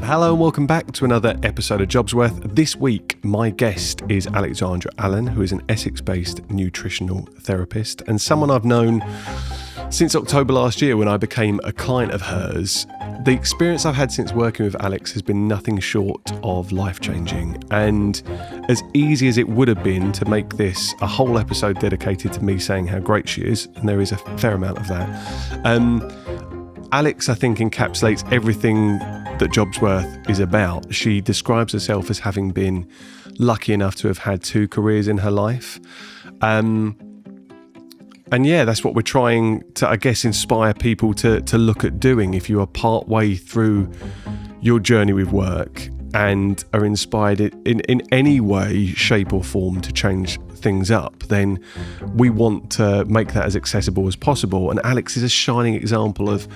Hello and welcome back to another episode of JobsWorth. This week, my guest is Alexandra Allan, who is an Essex-based nutritional therapist and someone I've known since October last year when I became a client of hers. The experience I've had since working with Alex has been nothing short of life-changing, and as easy as it would have been to make this a whole episode dedicated to me saying how great she is, and there is a fair amount of that, Alex, I think, encapsulates everything that JobsWorth is about. She describes herself as having been lucky enough to have had 2 careers in her life. And yeah, that's what we're trying to, I guess, inspire people to look at doing. If you are part way through your journey with work and are inspired in any way, shape or form to change things up, then we want to make that as accessible as possible. And Alex is a shining example of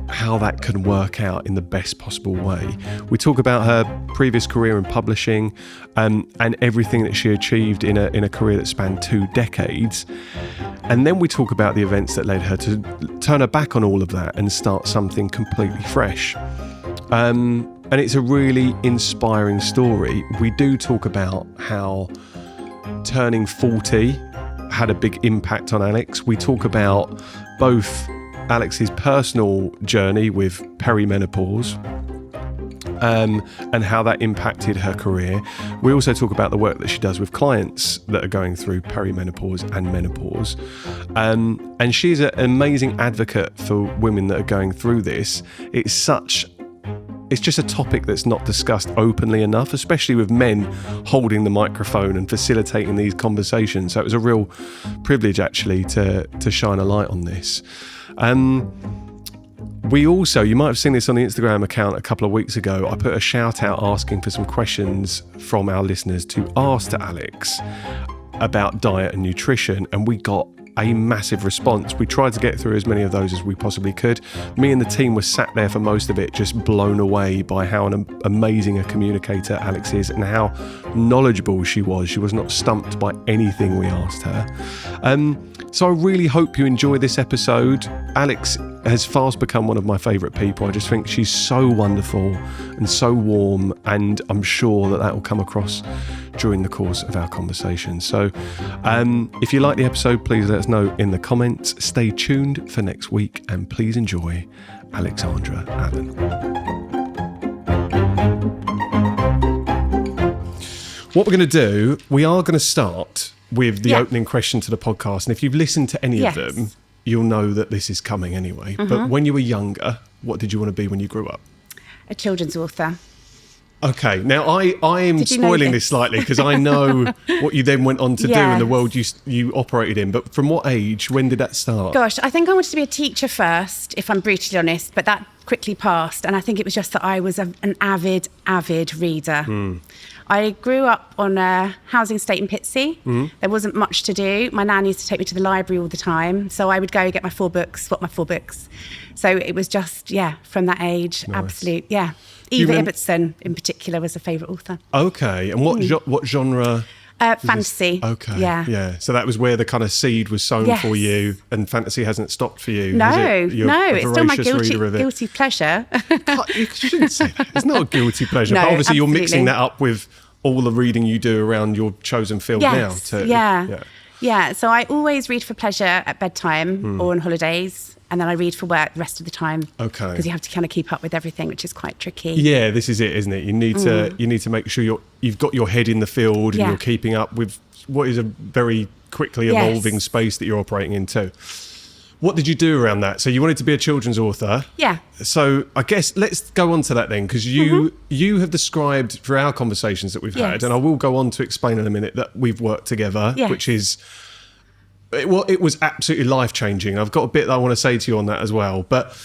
how that can work out in the best possible way. We talk about her previous career in publishing and everything that she achieved in a career that spanned 2 decades. And then we talk about the events that led her to turn her back on all of that and start something completely fresh. And it's a really inspiring story. We do talk about how turning 40 had a big impact on Alex. We talk about both Alex's personal journey with perimenopause and how that impacted her career. We also talk about the work that she does with clients that are going through perimenopause and menopause. And she's an amazing advocate for women that are going through this. It's just a topic that's not discussed openly enough, especially with men holding the microphone and facilitating these conversations. So it was a real privilege, actually, to shine a light on this. We also, you might have seen this on the Instagram account a couple of weeks ago, I put a shout out asking for some questions from our listeners to ask to Alex about diet and nutrition, and we got a massive response. We tried to get through as many of those as we possibly could. Me and the team were sat there for most of it, just blown away by how amazing a communicator Alex is and how knowledgeable she was. She was not stumped by anything we asked her. So I really hope you enjoy this episode. Alex has fast become one of my favourite people. I just think she's so wonderful and so warm, and I'm sure that will come across during the course of our conversation. So if you like the episode, please let us know in the comments. Stay tuned for next week and please enjoy Alexandra Allan. What we're going to do, we are going to start with the opening question to the podcast. And if you've listened to any of them, you'll know that this is coming anyway. Mm-hmm. But when you were younger, what did you want to be when you grew up? A children's author. Okay, now I am spoiling this slightly because I know what you then went on to do in the world you operated in. But from what age, when did that start? Gosh, I think I wanted to be a teacher first, if I'm brutally honest, but that quickly passed. And I think it was just that I was an avid reader. I grew up on a housing estate in Pitsea. There wasn't much to do. My nan used to take me to the library all the time. So I would go get my 4 books, swap my 4 books. So it was just, from that age, nice. Absolute, Eva Ibbotson in particular was a favourite author. Okay, and what genre? Fantasy. Okay, yeah. So that was where the kind of seed was sown for you, and fantasy hasn't stopped for you. No, it's still my guilty pleasure. You shouldn't say that. It's not a guilty pleasure, but obviously you're mixing that up with all the reading you do around your chosen field now. Yeah, so I always read for pleasure at bedtime or on holidays. And then I read for work the rest of the time. Okay. Because you have to kind of keep up with everything, which is quite tricky. Yeah, this is it, isn't it? You need to make sure you've got your head in the field and you're keeping up with what is a very quickly evolving space that you're operating in too. What did you do around that? So you wanted to be a children's author. Yeah. So I guess let's go on to that then, because you have described through our conversations that we've had, and I will go on to explain in a minute that we've worked together, which is... it was absolutely life-changing. I've got a bit that I want to say to you on that as well. But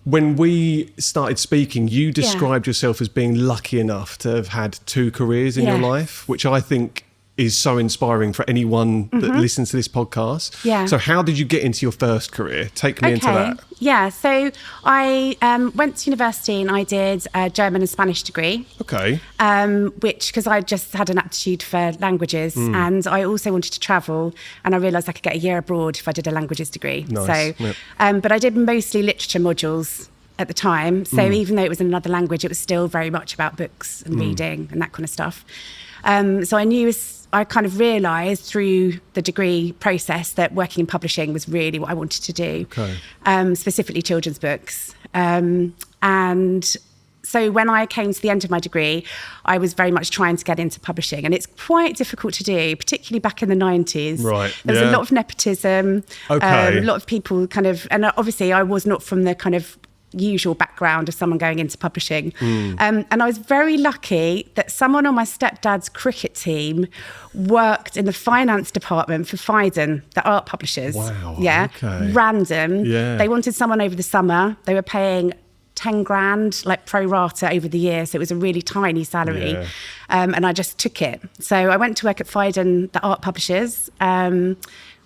when we started speaking, you described yourself as being lucky enough to have had 2 careers in your life, which I think is so inspiring for anyone that listens to this podcast. Yeah. So how did you get into your first career? Take me into that. Yeah, so I went to university and I did a German and Spanish degree. Okay. Because I just had an aptitude for languages and I also wanted to travel, and I realised I could get a year abroad if I did a languages degree. Nice. So, but I did mostly literature modules at the time. So even though it was in another language, it was still very much about books and reading and that kind of stuff. So I kind of realised through the degree process that working in publishing was really what I wanted to do, specifically children's books. And so when I came to the end of my degree, I was very much trying to get into publishing, and it's quite difficult to do, particularly back in the 90s. Right. There was a lot of nepotism, Okay. a lot of people kind of, and obviously I was not from the kind of usual background of someone going into publishing. And I was very lucky that someone on my stepdad's cricket team worked in the finance department for Phaidon, the art publishers. Wow. Yeah. Okay. Random. Yeah. They wanted someone over the summer. They were paying 10 grand, like pro rata over the year. So it was a really tiny salary. Yeah. And I just took it. So I went to work at Phaidon, the art publishers,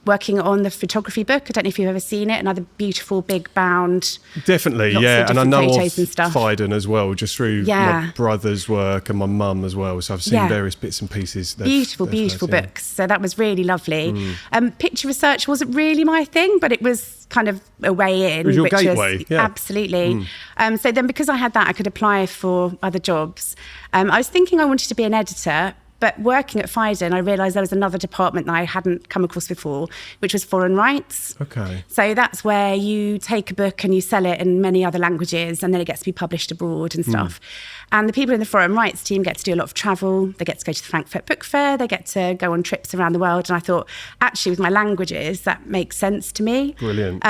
working on the photography book. I don't know if you've ever seen it, another beautiful big bound. Definitely, Lots of yeah. And I different know of photos and stuff. Phaidon as well, just through my brother's work and my mum as well. So I've seen various bits and pieces. Beautiful books. So that was really lovely. Picture research wasn't really my thing, but it was kind of a way in. It was your gateway, yeah. Absolutely. So then because I had that, I could apply for other jobs. I was thinking I wanted to be an editor, but working at Phaidon, I realised there was another department that I hadn't come across before, which was foreign rights. Okay. So that's where you take a book and you sell it in many other languages, and then it gets to be published abroad and stuff. And the people in the foreign rights team get to do a lot of travel. They get to go to the Frankfurt Book Fair. They get to go on trips around the world. And I thought, actually, with my languages, that makes sense to me. Brilliant.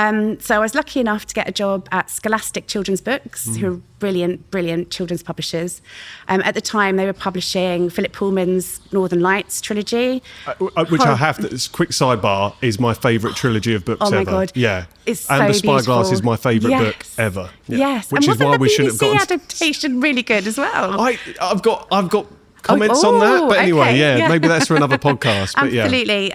So I was lucky enough to get a job at Scholastic Children's Books, who are brilliant children's publishers. At the time, they were publishing Philip Pullman's Northern Lights trilogy. Which I have to, quick sidebar, is my favourite trilogy of books ever. Oh my God. Yeah. It's and so The Spyglass beautiful. is my favourite book ever. Yeah. Yes. Which and is why wasn't we the shouldn't have BBC gotten... adaptation really good as well? I've got comments on that, but anyway, okay, maybe that's for another podcast. But absolutely.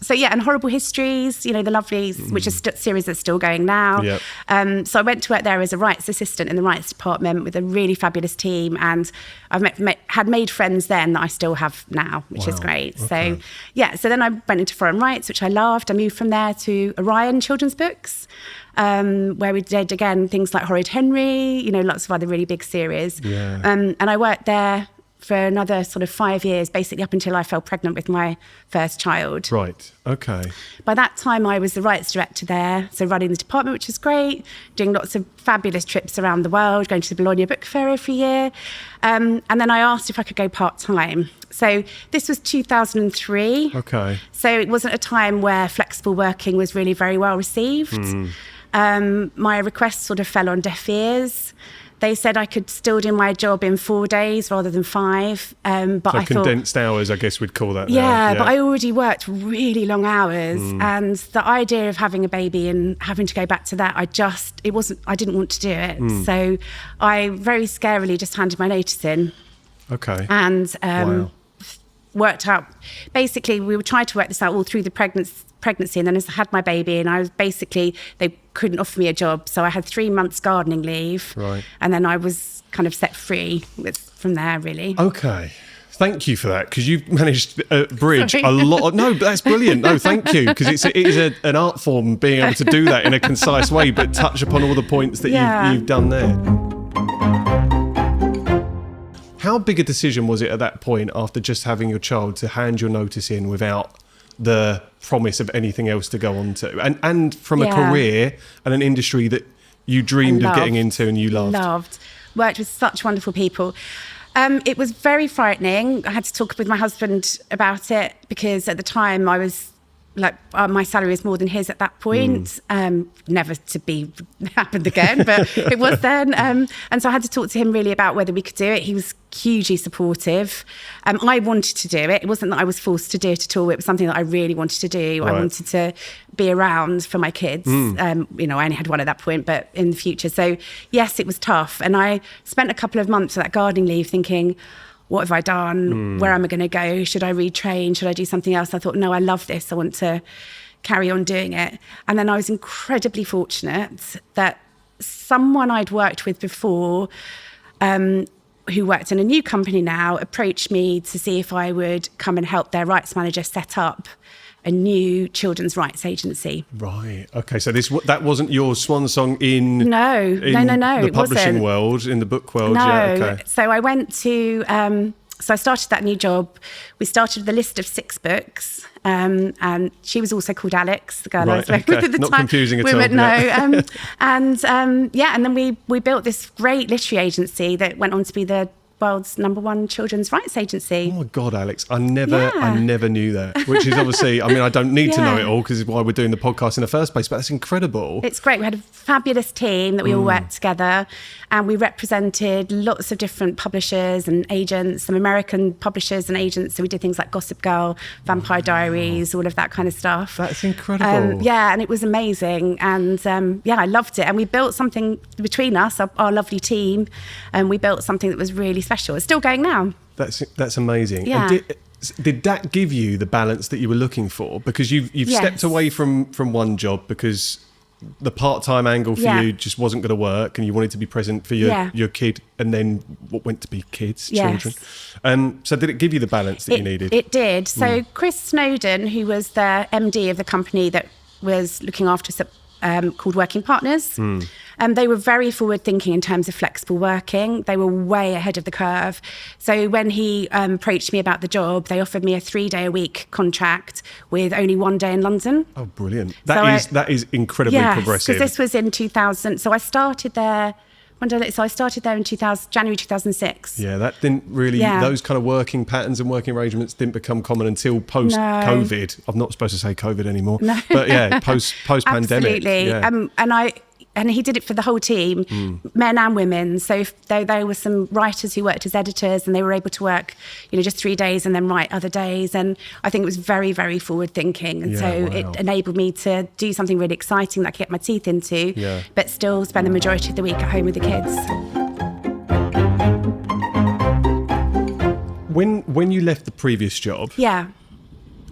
So and Horrible Histories, the Lovelies, which is a series that's still going now. Yep. So I went to work there as a rights assistant in the rights department with a really fabulous team, and I've had made friends then that I still have now, which is great. Okay. So then I went into foreign rights, which I loved. I moved from there to Orion Children's Books, where we did, again, things like Horrid Henry, lots of other really big series. Yeah. And I worked there for another sort of 5 years, basically up until I fell pregnant with my first child. Right, okay. By that time, I was the rights director there, so running the department, which was great, doing lots of fabulous trips around the world, going to the Bologna Book Fair every year. And then I asked if I could go part-time. So this was 2003. Okay. So it wasn't a time where flexible working was really very well received. My request sort of fell on deaf ears. They said I could still do my job in 4 days rather than 5. But So I condensed hours, I guess we'd call that now. Yeah, but I already worked really long hours. And the idea of having a baby and having to go back to that, I didn't want to do it. So I very scarily just handed my notice in. Okay. And Wow. worked out, basically, we were trying to work this out all through the pregnancy, and then as I had my baby, and I was they couldn't offer me a job, so I had 3 months gardening leave. Right. And then I was kind of set free from there, really. Okay. Thank you for that, because you've managed to bridge Sorry. a lot. No, but that's brilliant. No, thank you, because it is an art form, being able to do that in a concise way, but touch upon all the points that you've done there. How big a decision was it at that point, after just having your child, to hand your notice in without the promise of anything else to go on to? And from a career and an industry that you dreamed of getting into and you loved. Worked with such wonderful people. It was very frightening. I had to talk with my husband about it, because at the time I was my salary was more than his at that point. Never to be happened again, but it was then. And so I had to talk to him really about whether we could do it. He was hugely supportive. I wanted to do it. It wasn't that I was forced to do it at all. It was something that I really wanted to do. Right. I wanted to be around for my kids. I only had one at that point, but in the future. So yes, it was tough. And I spent a couple of months of that gardening leave thinking, what have I done? Where am I going to go? Should I retrain? Should I do something else? I thought, no, I love this. I want to carry on doing it. And then I was incredibly fortunate that someone I'd worked with before, who worked in a new company now, approached me to see if I would come and help their rights manager set up a new children's rights agency. Right. Okay. So that wasn't your swan song in No, the publishing it wasn't. world, in the book world. No. Yeah. Okay. So I went to. So I started that new job. We started with a list of 6 books, and she was also called Alex, the girl I was working with at the Not time. confusing at all. And then we built this great literary agency that went on to be the world's #1 children's rights agency. Oh my God, Alex, I never knew that, which is obviously, I mean, I don't need to know it all because it's why we're doing the podcast in the first place, but that's incredible. It's great. We had a fabulous team that we all worked together, and we represented lots of different publishers and agents, some American publishers and agents. So we did things like Gossip Girl, Vampire Diaries, all of that kind of stuff. That's incredible. And it was amazing. And I loved it. And we built something between us, our lovely team, and we built something that was really special. It's still going now. That's amazing. Yeah. And did that give you the balance that you were looking for? Because you've stepped away from one job because the part-time angle for you just wasn't going to work, and you wanted to be present for your kid, and then what went to be kids, children. So did it give you the balance that you needed? It did. So Chris Snowden, who was the MD of the company that was looking after us called Working Partners, they were very forward thinking in terms of flexible working. They were way ahead of the curve. So when he approached me about the job, they offered me a 3-day-a-week contract with only 1 day in London. Oh, brilliant. That is incredibly progressive. Because this was in 2000. So I started there. So I started there in January 2006. Yeah, that didn't really, those kind of working patterns and working arrangements didn't become common until post-COVID. I'm not supposed to say COVID anymore. No. But yeah, post-pandemic. Absolutely. Yeah. And he did it for the whole team, men and women. So there were some writers who worked as editors, and they were able to work, just 3 days and then write other days. And I think it was very, very forward thinking. And it enabled me to do something really exciting that I could get my teeth into, but still spend the majority of the week at home with the kids. When you left the previous job,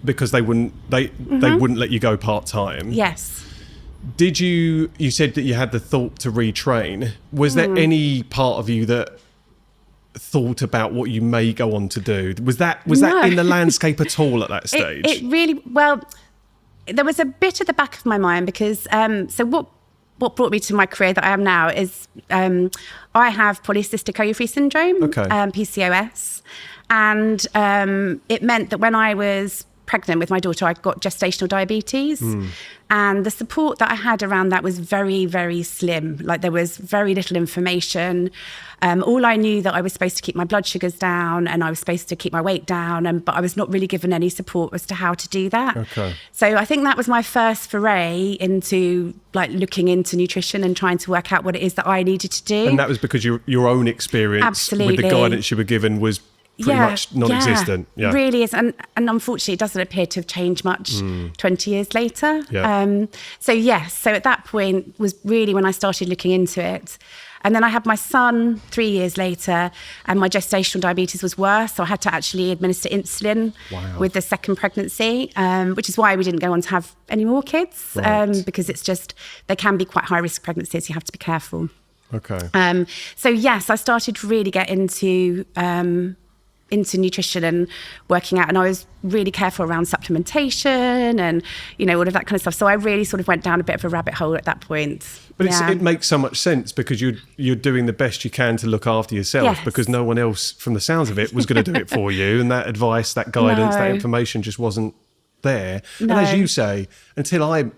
because they wouldn't let you go part-time. Yes. Did you said that you had the thought to retrain. Was there any part of you that thought about what you may go on to do? Was that in the landscape at all at that stage? It really, well, there was a bit at the back of my mind because, so what brought me to my career that I am now is I have polycystic ovary syndrome, PCOS. And it meant that when I was pregnant with my daughter, I got gestational diabetes. And the support that I had around that was very, very slim. Like there was very little information. All I knew that I was supposed to keep my blood sugars down and I was supposed to keep my weight down, but I was not really given any support as to how to do that. Okay. So I think that was my first foray into looking into nutrition and trying to work out what it is that I needed to do. And that was because your own experience with the guidance you were given was pretty much non-existent. Yeah, really is. And unfortunately, it doesn't appear to have changed much 20 years later. Yeah. So at that point was really when I started looking into it. And then I had my son 3 years later, and my gestational diabetes was worse. So I had to actually administer insulin with the second pregnancy, which is why we didn't go on to have any more kids, because they can be quite high-risk pregnancies. You have to be careful. Okay. So yes, I started to really get into nutrition and working out, and I was really careful around supplementation and all of that kind of stuff. So I really sort of went down a bit of a rabbit hole at that point. But it makes so much sense because you're doing the best you can to look after yourself, because no one else, from the sounds of it, was going to do it for you, and that advice, that guidance, that information just wasn't there. And as you say, until I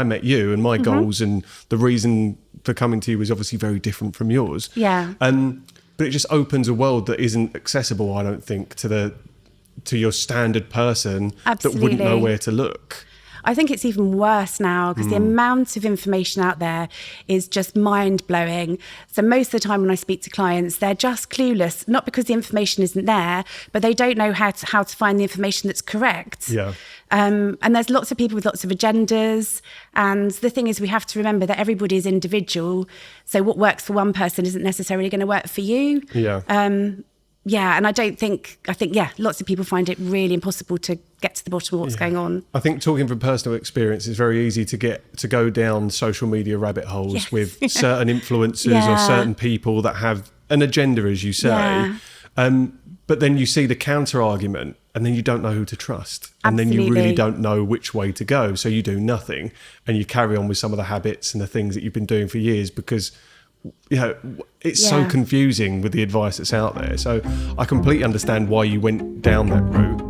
met you, and my goals and the reason for coming to you was obviously very different from yours. Yeah. But it just opens a world that isn't accessible, I don't think, to your standard person that wouldn't know where to look. I think it's even worse now because the amount of information out there is just mind-blowing. So most of the time when I speak to clients, they're just clueless, not because the information isn't there, but they don't know how to find the information that's correct. Yeah. And there's lots of people with lots of agendas. And the thing is, we have to remember that everybody is individual. So what works for one person isn't necessarily going to work for you. Yeah. And I think lots of people find it really impossible to get to the bottom of what's going on. I think, talking from personal experience, it's very easy to go down social media rabbit holes with certain influencers or certain people that have an agenda, as you say. But then you see the counter argument, and then you don't know who to trust. And then you Absolutely. really don't know which way to go. So you do nothing and you carry on with some of the habits and the things that you've been doing for years because, you know, it's so confusing with the advice that's out there. So I completely understand why you went down that route.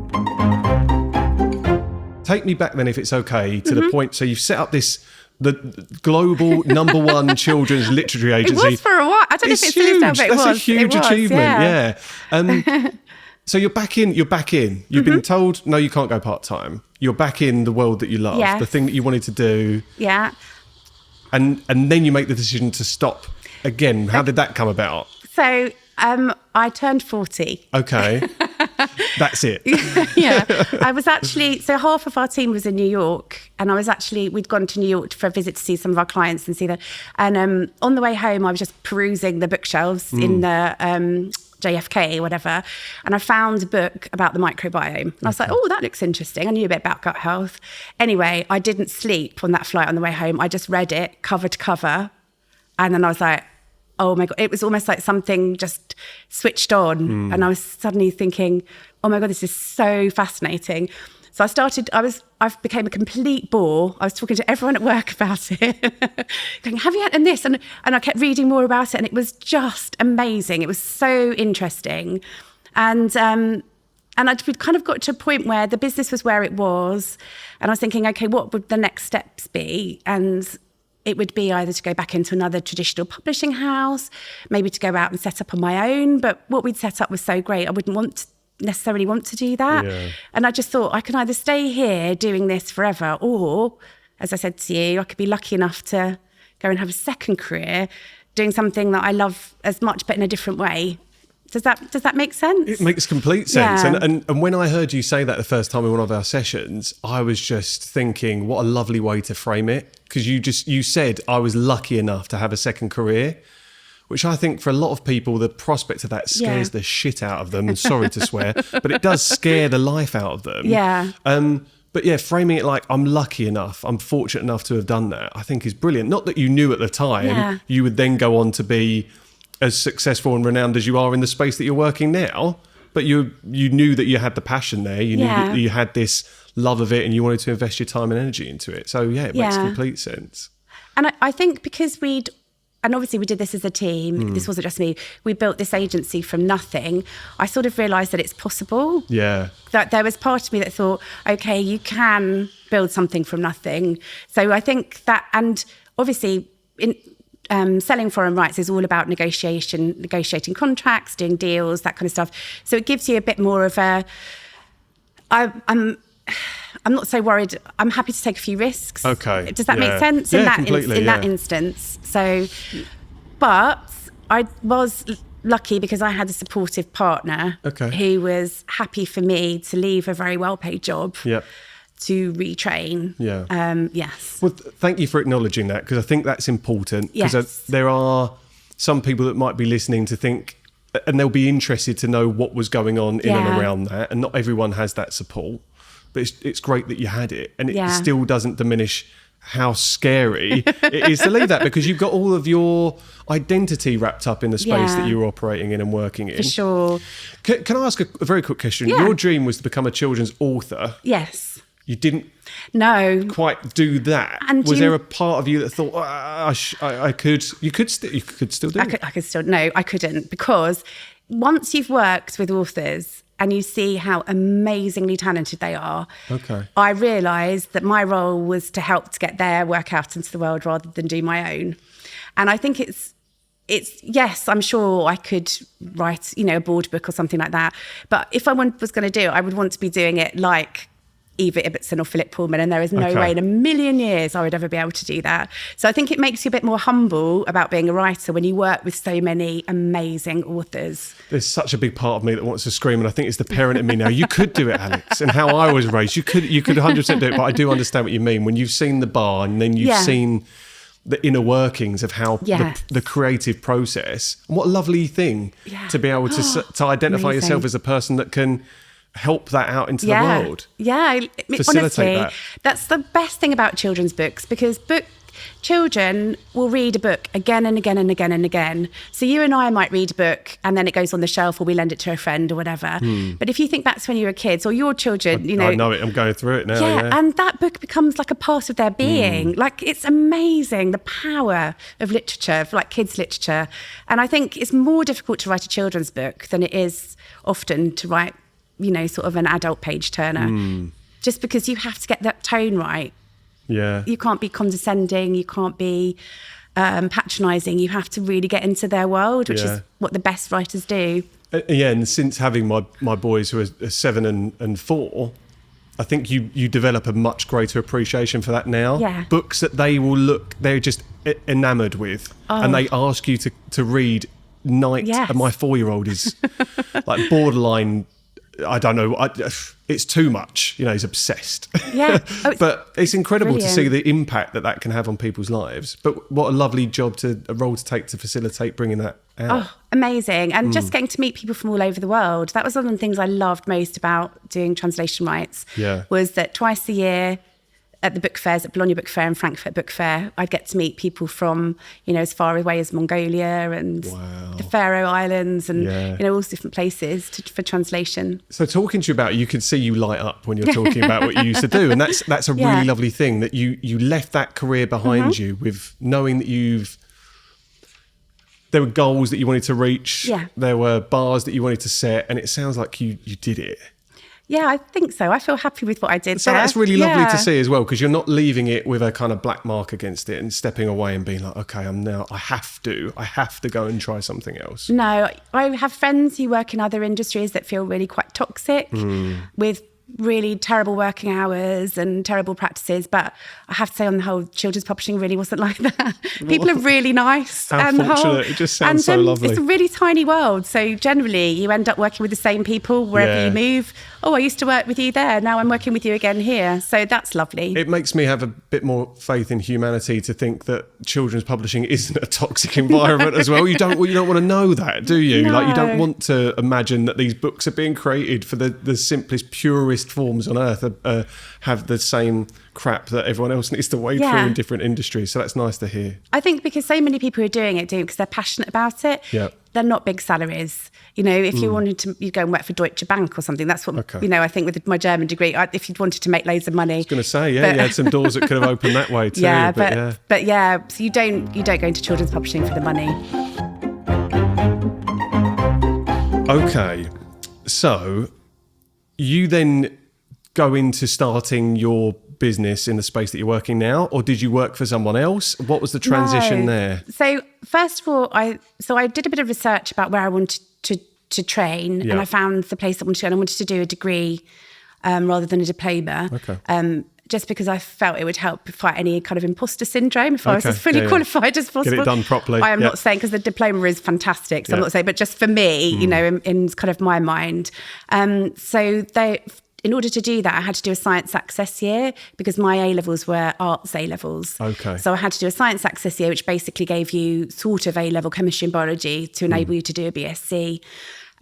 Take me back then, if it's okay, to the point. So you've set up the global #1 children's literary agency. It was for a while. I don't know if it's huge. still now, but That's a huge achievement. Yeah. So you're back in. You've been told, no, you can't go part-time. You're back in the world that you love, Yes. the thing that you wanted to do. Yeah. And then you make the decision to stop again. How did that come about? So I turned 40. Okay. That's it. Yeah. I was actually, so half of our team was in New York, and we'd gone to New York for a visit to see some of our clients and see them. And on the way home, I was just perusing the bookshelves in the JFK, whatever, and I found a book about the microbiome. And I was like, oh, that looks interesting. I knew a bit about gut health. Anyway, I didn't sleep on that flight on the way home. I just read it cover to cover. And then I was like, oh my God, it was almost like something just switched on. And I was suddenly thinking, oh my God, this is so fascinating. So I became a complete bore. I was talking to everyone at work about it, going, have you done this? And I kept reading more about it, and it was just amazing. It was so interesting. And I'd kind of got to a point where the business was where it was. And I was thinking, okay, what would the next steps be? And it would be either to go back into another traditional publishing house, maybe to go out and set up on my own. But what we'd set up was so great, I wouldn't necessarily want to do that. Yeah. And I just thought I can either stay here doing this forever, or, as I said to you, I could be lucky enough to go and have a second career doing something that I love as much, but in a different way. Does that make sense? It makes complete sense. Yeah. And when I heard you say that the first time in one of our sessions, I was just thinking, what a lovely way to frame it. Because you said I was lucky enough to have a second career, which I think for a lot of people, the prospect of that scares the shit out of them. Sorry to swear, but it does scare the life out of them. Yeah. But yeah, framing it like I'm lucky enough, I'm fortunate enough to have done that, I think is brilliant. Not that you knew at the time you would then go on to be as successful and renowned as you are in the space that you're working now, but you knew that you had the passion there. You knew that you had this love of it and you wanted to invest your time and energy into it. So yeah, it makes complete sense. And I think because and obviously we did this as a team, this wasn't just me, we built this agency from nothing, I sort of realised that it's possible. Yeah. That there was part of me that thought, okay, you can build something from nothing. So I think that, and obviously selling foreign rights is all about negotiating contracts, doing deals, that kind of stuff. So it gives you a bit more of I'm not so worried. I'm happy to take a few risks. Okay. Does that make sense? Yeah, in that instance. So, but I was lucky because I had a supportive partner who was happy for me to leave a very well-paid job to retrain. Yeah. Yes. Well, thank you for acknowledging that, because I think that's important. Because there are some people that might be listening to think, and they'll be interested to know what was going on in and around that. And not everyone has that support. But it's great that you had it, and it still doesn't diminish how scary it is to leave that, because you've got all of your identity wrapped up in the space that you're operating in and working in. For sure. Can I ask a very quick question? Yeah. Your dream was to become a children's author. Yes. You didn't quite do that. And was there a part of you that thought, I could? You could still do it? I could still. No, I couldn't, because once you've worked with authors and you see how amazingly talented they are, I realised that my role was to help to get their work out into the world rather than do my own. And I think it's yes, I'm sure I could write, a board book or something like that. But if I was going to do it, I would want to be doing it like Eva Ibbotson or Philip Pullman, and there is no way in a million years I would ever be able to do that. So I think it makes you a bit more humble about being a writer when you work with so many amazing authors. There's such a big part of me that wants to scream, and I think it's the parent in me now. You could do it, Alex, and how I was raised. You could 100% do it, but I do understand what you mean. When you've seen the bar and then you've seen the inner workings of how the creative process, and what a lovely thing to be able to identify yourself as a person that can help that out into the world. Yeah, facilitate honestly, that. That's the best thing about children's books, because children will read a book again and again and again and again. So you and I might read a book and then it goes on the shelf, or we lend it to a friend or whatever. But if you think back to when you were kids, or your children, I know it. I'm going through it now. Yeah, and that book becomes like a part of their being. Like, it's amazing, the power of literature, of like kids' literature. And I think it's more difficult to write a children's book than it is often to write, sort of an adult page turner. Just because you have to get that tone right. Yeah. You can't be condescending, you can't be patronising. You have to really get into their world, which is what the best writers do. Yeah, and since having my boys who are 7 and 4, I think you develop a much greater appreciation for that now. Yeah. Books that they're just enamoured with, and they ask you to read night. Yes. And my 4-year-old is like borderline. I don't know. It's too much. He's obsessed. Yeah. But it's incredible brilliant to see the impact that can have on people's lives. But what a lovely a role to take to facilitate bringing that out. Oh, amazing. And just getting to meet people from all over the world. That was one of the things I loved most about doing translation rights. Yeah. Was that twice a year at the book fairs, at Bologna Book Fair and Frankfurt Book Fair, I'd get to meet people from, as far away as Mongolia and the Faroe Islands and, all different places for translation. So talking to you about it, you can see you light up when you're talking about what you used to do. And that's a really lovely thing, that you left that career behind you with knowing that there were goals that you wanted to reach. Yeah. There were bars that you wanted to set, and it sounds like you did it. Yeah, I think so. I feel happy with what I did. So there. that's really lovely to see as well, because you're not leaving it with a kind of black mark against it and stepping away and being like, okay, I have to go and try something else. No, I have friends who work in other industries that feel really quite toxic with really terrible working hours and terrible practices, but I have to say, on the whole, children's publishing really wasn't like that. People are really nice. How fortunate. It just sounds so lovely. It's a really tiny world, so generally you end up working with the same people wherever you move. Oh, I used to work with you there, now I'm working with you again here, so that's lovely. It makes me have a bit more faith in humanity to think that children's publishing isn't a toxic environment as well. You don't want to know that, do you? No. Like, you don't want to imagine that these books are being created for the simplest, purest forms on earth, have the same crap that everyone else needs to wade through in different industries. So that's nice to hear. I think because so many people who are doing it because they're passionate about it. Yeah. They're not big salaries. If you wanted to, you go and work for Deutsche Bank or something. That's what, I think with my German degree, if you wanted to make loads of money. I was going to say, you had some doors that could have opened that way too. So you don't go into children's publishing for the money. Okay. So you then go into starting your business in the space that you're working now, or did you work for someone else? What was the transition there? So first of all, I did a bit of research about where I wanted to train, and I found the place I wanted to go, and I wanted to do a degree rather than a diploma. Okay. Just because I felt it would help fight any kind of imposter syndrome if I was as fully qualified as possible. Get it done properly. I am not saying, because the diploma is fantastic, so I'm not saying, but just for me, in kind of my mind. In order to do that, I had to do a science access year, because my A-levels were arts A-levels. Okay. So I had to do a science access year, which basically gave you sort of A-level chemistry and biology to enable you to do a BSc.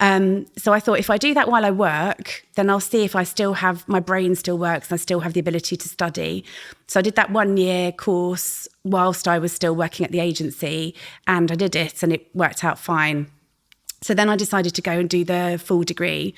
So I thought, if I do that while I work, then I'll see if I still have, my brain still works and I still have the ability to study. So I did that 1-year course whilst I was still working at the agency, and I did it and it worked out fine. So then I decided to go and do the full degree.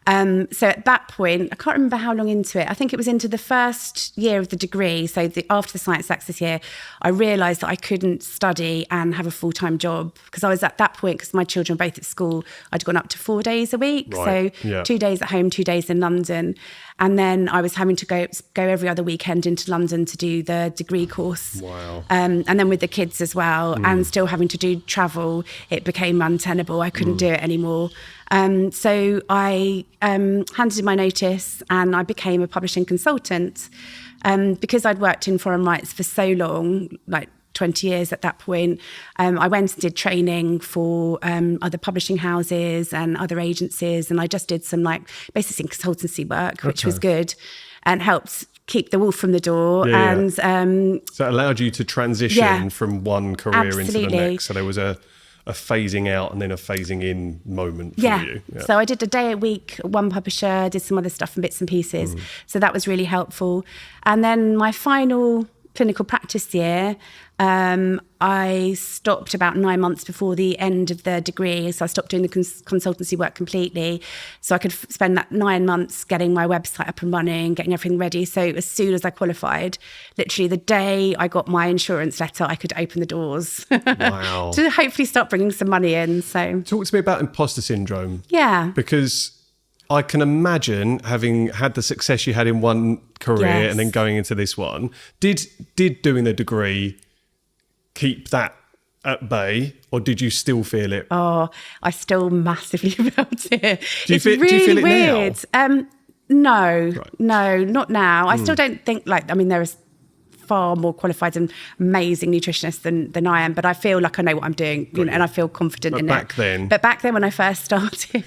So at that point, I can't remember how long into it. I think it was into the first year of the degree. So after the science access year, I realised that I couldn't study and have a full-time job, because I was at that point, because my children were both at school, I'd gone up to 4 days a week. Right. So 2 days at home, 2 days in London. And then I was having to go every other weekend into London to do the degree course. Wow. And then with the kids as well, and still having to do travel, it became untenable. I couldn't do it anymore. So I handed in my notice and I became a publishing consultant. Because I'd worked in foreign rights for so long, like 20 years at that point, I went and did training for other publishing houses and other agencies, and I just did some basically consultancy work, which was good and helped keep the wolf from the door. So it allowed you to transition from one career into the next. So there was a phasing out and then a phasing in moment for you. Yeah. So I did a day a week at one publisher, did some other stuff and bits and pieces. So that was really helpful. And then my final clinical practice year, I stopped about 9 months before the end of the degree. So I stopped doing the consultancy work completely. So I could spend that 9 months getting my website up and running, getting everything ready. So as soon as I qualified, literally the day I got my insurance letter, I could open the doors Wow. to hopefully start bringing some money in. So Talk to me about imposter syndrome. yeah. Because I can imagine, having had the success you had in one career Yes. and then going into this one, did doing the degree keep that at bay, or did you still feel it? Oh, I still massively felt it. Do you feel it weird. No, Right. no, not now. I still don't think there is far more qualified and amazing nutritionists than I am, but I feel like I know what I'm doing, and I feel confident in back it. then- But back then when I first started,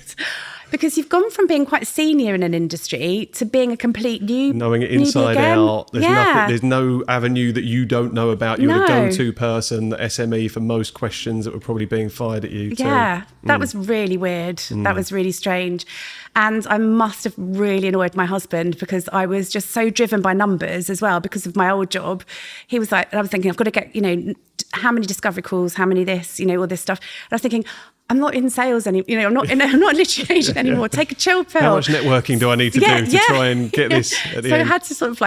because you've gone from being quite senior in an industry to being a complete new, Knowing it inside again. out, there's Yeah. nothing. There's no avenue that you don't know about. You're the No. go-to person, the SME for most questions that were probably being fired at you. Yeah, that was really weird. That was really strange. And I must have really annoyed my husband because I was just so driven by numbers as well because of my old job. He was like, and I was thinking, I've got to get, how many discovery calls, how many this, all this stuff. And I was thinking, I'm not in sales anymore. I'm not in litigation anymore. Take a chill pill. How much networking do I need to do to try and get this at the so end? I had to sort of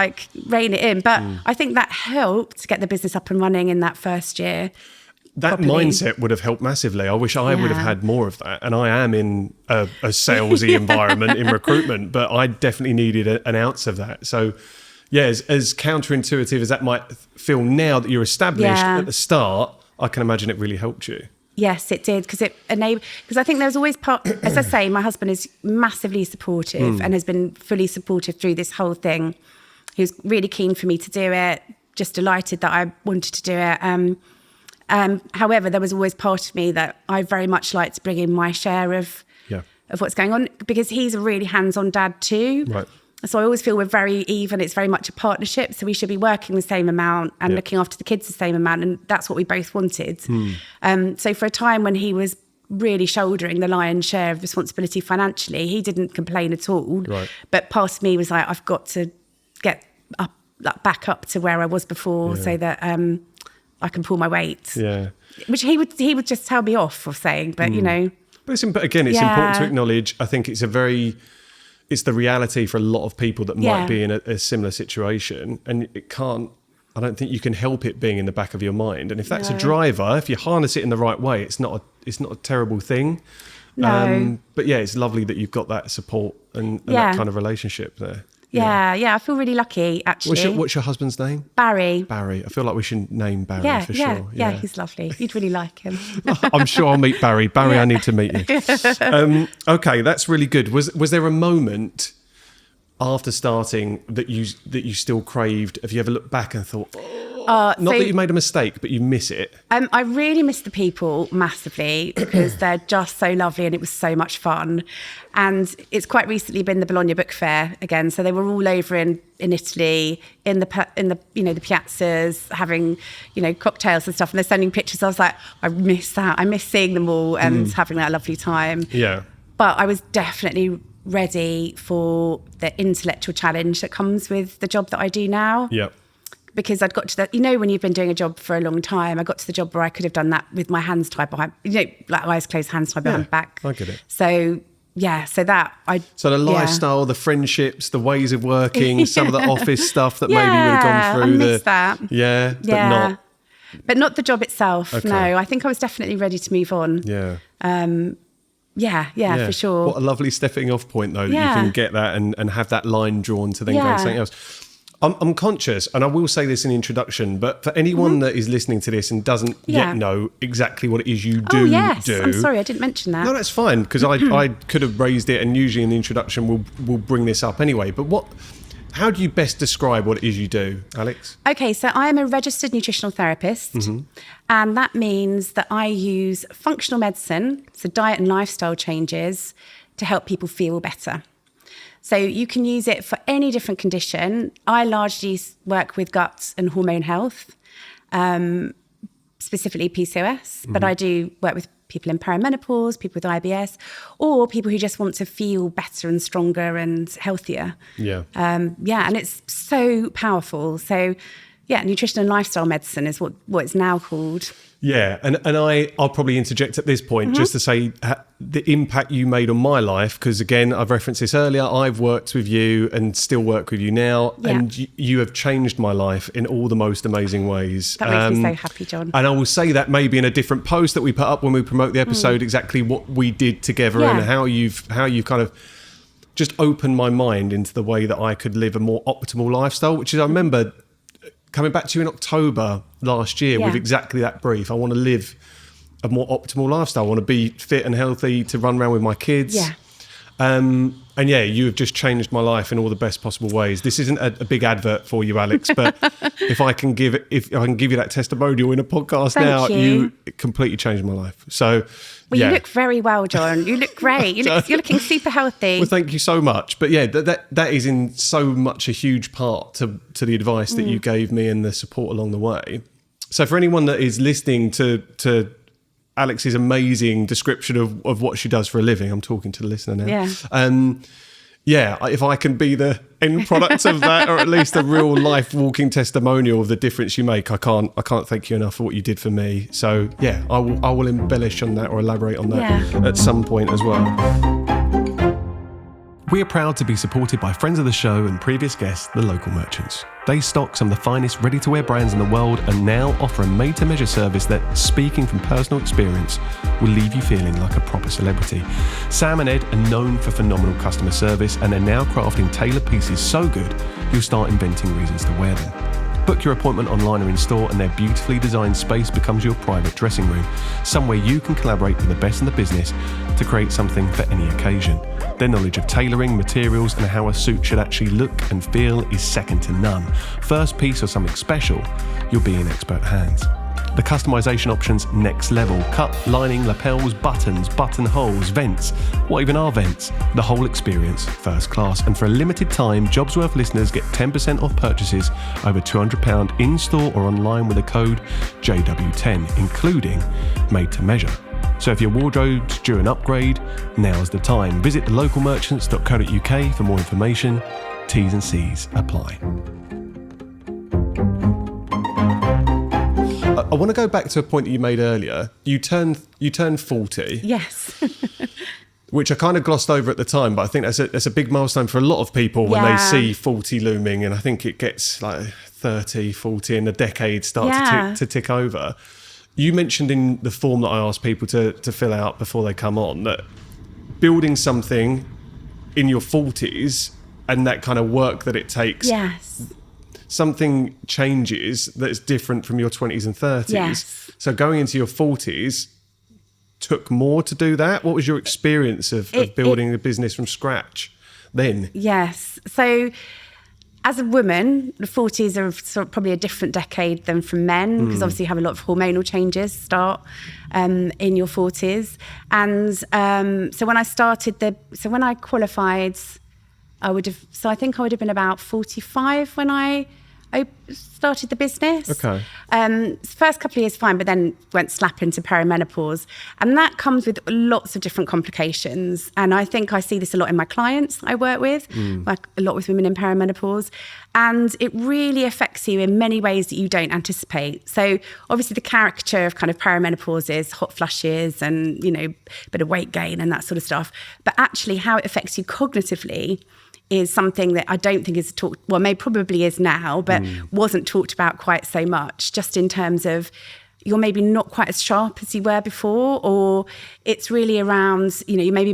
rein it in. But I think that helped to get the business up and running in that first year. That properly. mindset would have helped massively. I wish I would have Yeah. had more of that. And I am in a salesy environment in recruitment, but I definitely needed an ounce of that. So, yeah, as counterintuitive as that might feel now that you're established Yeah. at the start, I can imagine it really helped you. Yes, it did, because because I think there's always as I say, my husband is massively supportive and has been fully supportive through this whole thing. He was really keen for me to do it, just delighted that I wanted to do it. However, there was always part of me that I very much like to bring in my share of what's going on, because he's a really hands-on dad too. Right. So I always feel we're very even. It's very much a partnership. So we should be working the same amount and looking after the kids the same amount. And that's what we both wanted. So for a time when he was really shouldering the lion's share of responsibility financially, he didn't complain at all. Right. But part of me was like, I've got to get up, back up to where I was before so that I can pull my weight. Yeah. Which he would just tell me off for saying, but But again, it's important to acknowledge. I think it's the reality for a lot of people that might be in a similar situation, and I don't think you can help it being in the back of your mind. And if that's a driver, if you harness it in the right way, it's not a terrible thing. No. But yeah, it's lovely that you've got that support and that kind of relationship there. Yeah, I feel really lucky, actually. What's your husband's name? Barry. Barry. I feel like we should name Barry for sure. Yeah, he's lovely. You'd really like him. I'm sure I'll meet Barry. Barry, I need to meet you. Okay, that's really good. Was there a moment after starting that you still craved? Have you ever looked back and thought, not that you made a mistake, but you miss it? I really miss the people massively because they're just so lovely and it was so much fun. And it's quite recently been the Bologna Book Fair again, so they were all over in Italy in the the piazzas having cocktails and stuff, and they're sending pictures. I was like, I miss that. I miss seeing them all and having that lovely time. Yeah. But I was definitely ready for the intellectual challenge that comes with the job that I do now. Yeah. Because I'd got to that, when you've been doing a job for a long time, I got to the job where I could have done that with my hands tied behind, eyes closed, hands tied behind back. I get it. So, so the lifestyle, the friendships, the ways of working, some of the office stuff that maybe you would have gone through. I miss that. Yeah, but not the job itself. Okay. No, I think I was definitely ready to move on. Yeah. Yeah, for sure. What a lovely stepping off point, though, that you can get that and have that line drawn to then go into something else. I'm conscious, and I will say this in the introduction, but for anyone that is listening to this and doesn't yet know exactly what it is you do do. I'm sorry, I didn't mention that. No, that's fine, because I could have raised it, and usually in the introduction we'll bring this up anyway. But how do you best describe what it is you do, Alex? Okay, so I am a registered nutritional therapist, and that means that I use functional medicine, so diet and lifestyle changes, to help people feel better. So you can use it for any different condition. I largely work with gut and hormone health, specifically PCOS, but I do work with people in perimenopause, people with IBS, or people who just want to feel better and stronger and healthier. Yeah. And it's so powerful. So nutrition and lifestyle medicine is what it's now called. Yeah, and I'll probably interject at this point just to say the impact you made on my life, because again, I've referenced this earlier, I've worked with you and still work with you now, and you have changed my life in all the most amazing ways. That makes me so happy, John. And I will say that maybe in a different post that we put up when we promote the episode, exactly what we did together and how you've kind of just opened my mind into the way that I could live a more optimal lifestyle, which is, I remember coming back to you in October last year with exactly that brief. I want to live a more optimal lifestyle. I want to be fit and healthy to run around with my kids. Yeah. And you have just changed my life in all the best possible ways. This isn't a big advert for you, Alex, but if I can give you that testimonial in a podcast you completely changed my life. So, you look very well, John. You look great. You're looking super healthy. Well, thank you so much. But that is in so much a huge part to the advice that you gave me and the support along the way. So for anyone that is listening to Alex's amazing description of what she does for a living, I'm talking to the listener now. If I can be the end product of that, or at least a real life walking testimonial of the difference you make, I can't thank you enough for what you did for me. So I will embellish on that or elaborate on that at some point as well. We are proud to be supported by friends of the show and previous guests, the local merchants. They stock some of the finest ready-to-wear brands in the world and now offer a made-to-measure service that, speaking from personal experience, will leave you feeling like a proper celebrity. Sam and Ed are known for phenomenal customer service and are now crafting tailored pieces so good, you'll start inventing reasons to wear them. Book your appointment online or in store and their beautifully designed space becomes your private dressing room, somewhere you can collaborate with the best in the business to create something for any occasion. Their knowledge of tailoring, materials and how a suit should actually look and feel is second to none. First piece or something special, you'll be in expert hands. The customization options next level. Cut, lining, lapels, buttons, buttonholes, vents. What even are vents? The whole experience first class. And for a limited time, JobsWorth listeners get 10% off purchases over £200 in store or online with the code JW10, including made to measure. So if your wardrobe's due an upgrade, now's the time. Visit thelocalmerchants.co.uk for more information. T's and C's apply. I want to go back to a point that you made earlier. You turned 40. Yes. Which I kind of glossed over at the time, but I think that's a big milestone for a lot of people when they see 40 looming, and I think it gets like 30, 40 and a decade starts to tick over. You mentioned in the form that I asked people to fill out before they come on that building something in your 40s and that kind of work that it takes. Yes. Something changes that's different from your 20s and 30s. Yes. So going into your 40s took more to do that. What was your experience of building a business from scratch then? Yes. So as a woman, the 40s are sort of probably a different decade than for men, because obviously you have a lot of hormonal changes start in your 40s. And so when I qualified, I think I would have been about 45 when I started the business. Okay. First couple of years fine, but then went slap into perimenopause. And that comes with lots of different complications. And I think I see this a lot in my clients I work with, like a lot with women in perimenopause. And it really affects you in many ways that you don't anticipate. So obviously the caricature of kind of perimenopause is hot flushes and, a bit of weight gain and that sort of stuff. But actually how it affects you cognitively is something that I don't think is talked, well, maybe probably is now, but wasn't talked about quite so much, just in terms of you're maybe not quite as sharp as you were before, or it's really around, you maybe